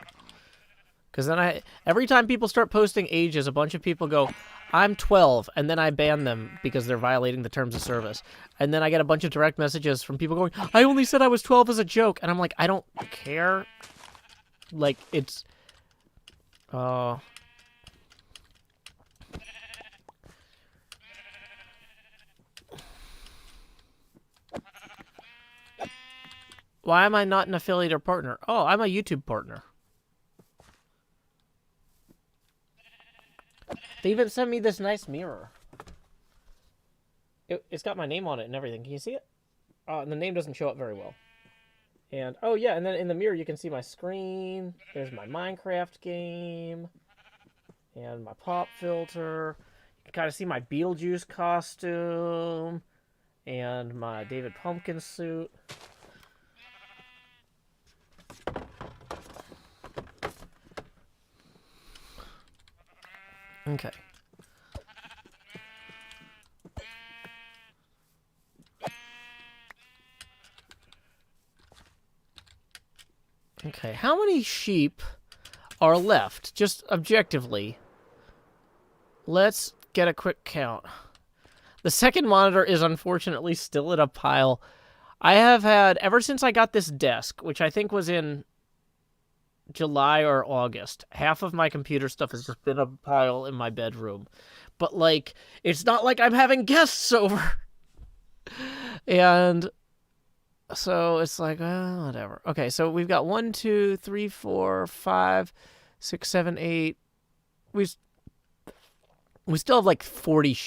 Because then every time people start posting ages, a bunch of people go, I'm 12, and then I ban them because they're violating the terms of service. And then I get a bunch of direct messages from people going, I only said I was 12 as a joke. And I'm like, I don't care. Like, it's... Why am I not an affiliate or partner? Oh, I'm a YouTube partner. They even sent me this nice mirror. It's got my name on it and everything. Can you see it? And the name doesn't show up very well. And, oh yeah, and then in the mirror you can see my screen. There's my Minecraft game. And my pop filter. You can kind of see my Beetlejuice costume. And my David Pumpkin suit. Okay. Okay, how many sheep are left? Just objectively. Let's get a quick count. The second monitor is unfortunately still in a pile. I have had, ever since I got this desk, which I think was in July or August, half of my computer stuff has just been a pile in my bedroom. But, like, it's not like I'm having guests over. And so it's like, whatever. Okay, so we've got 1, 2, 3, 4, 5, 6, 7, 8. We still have like 40 sheep.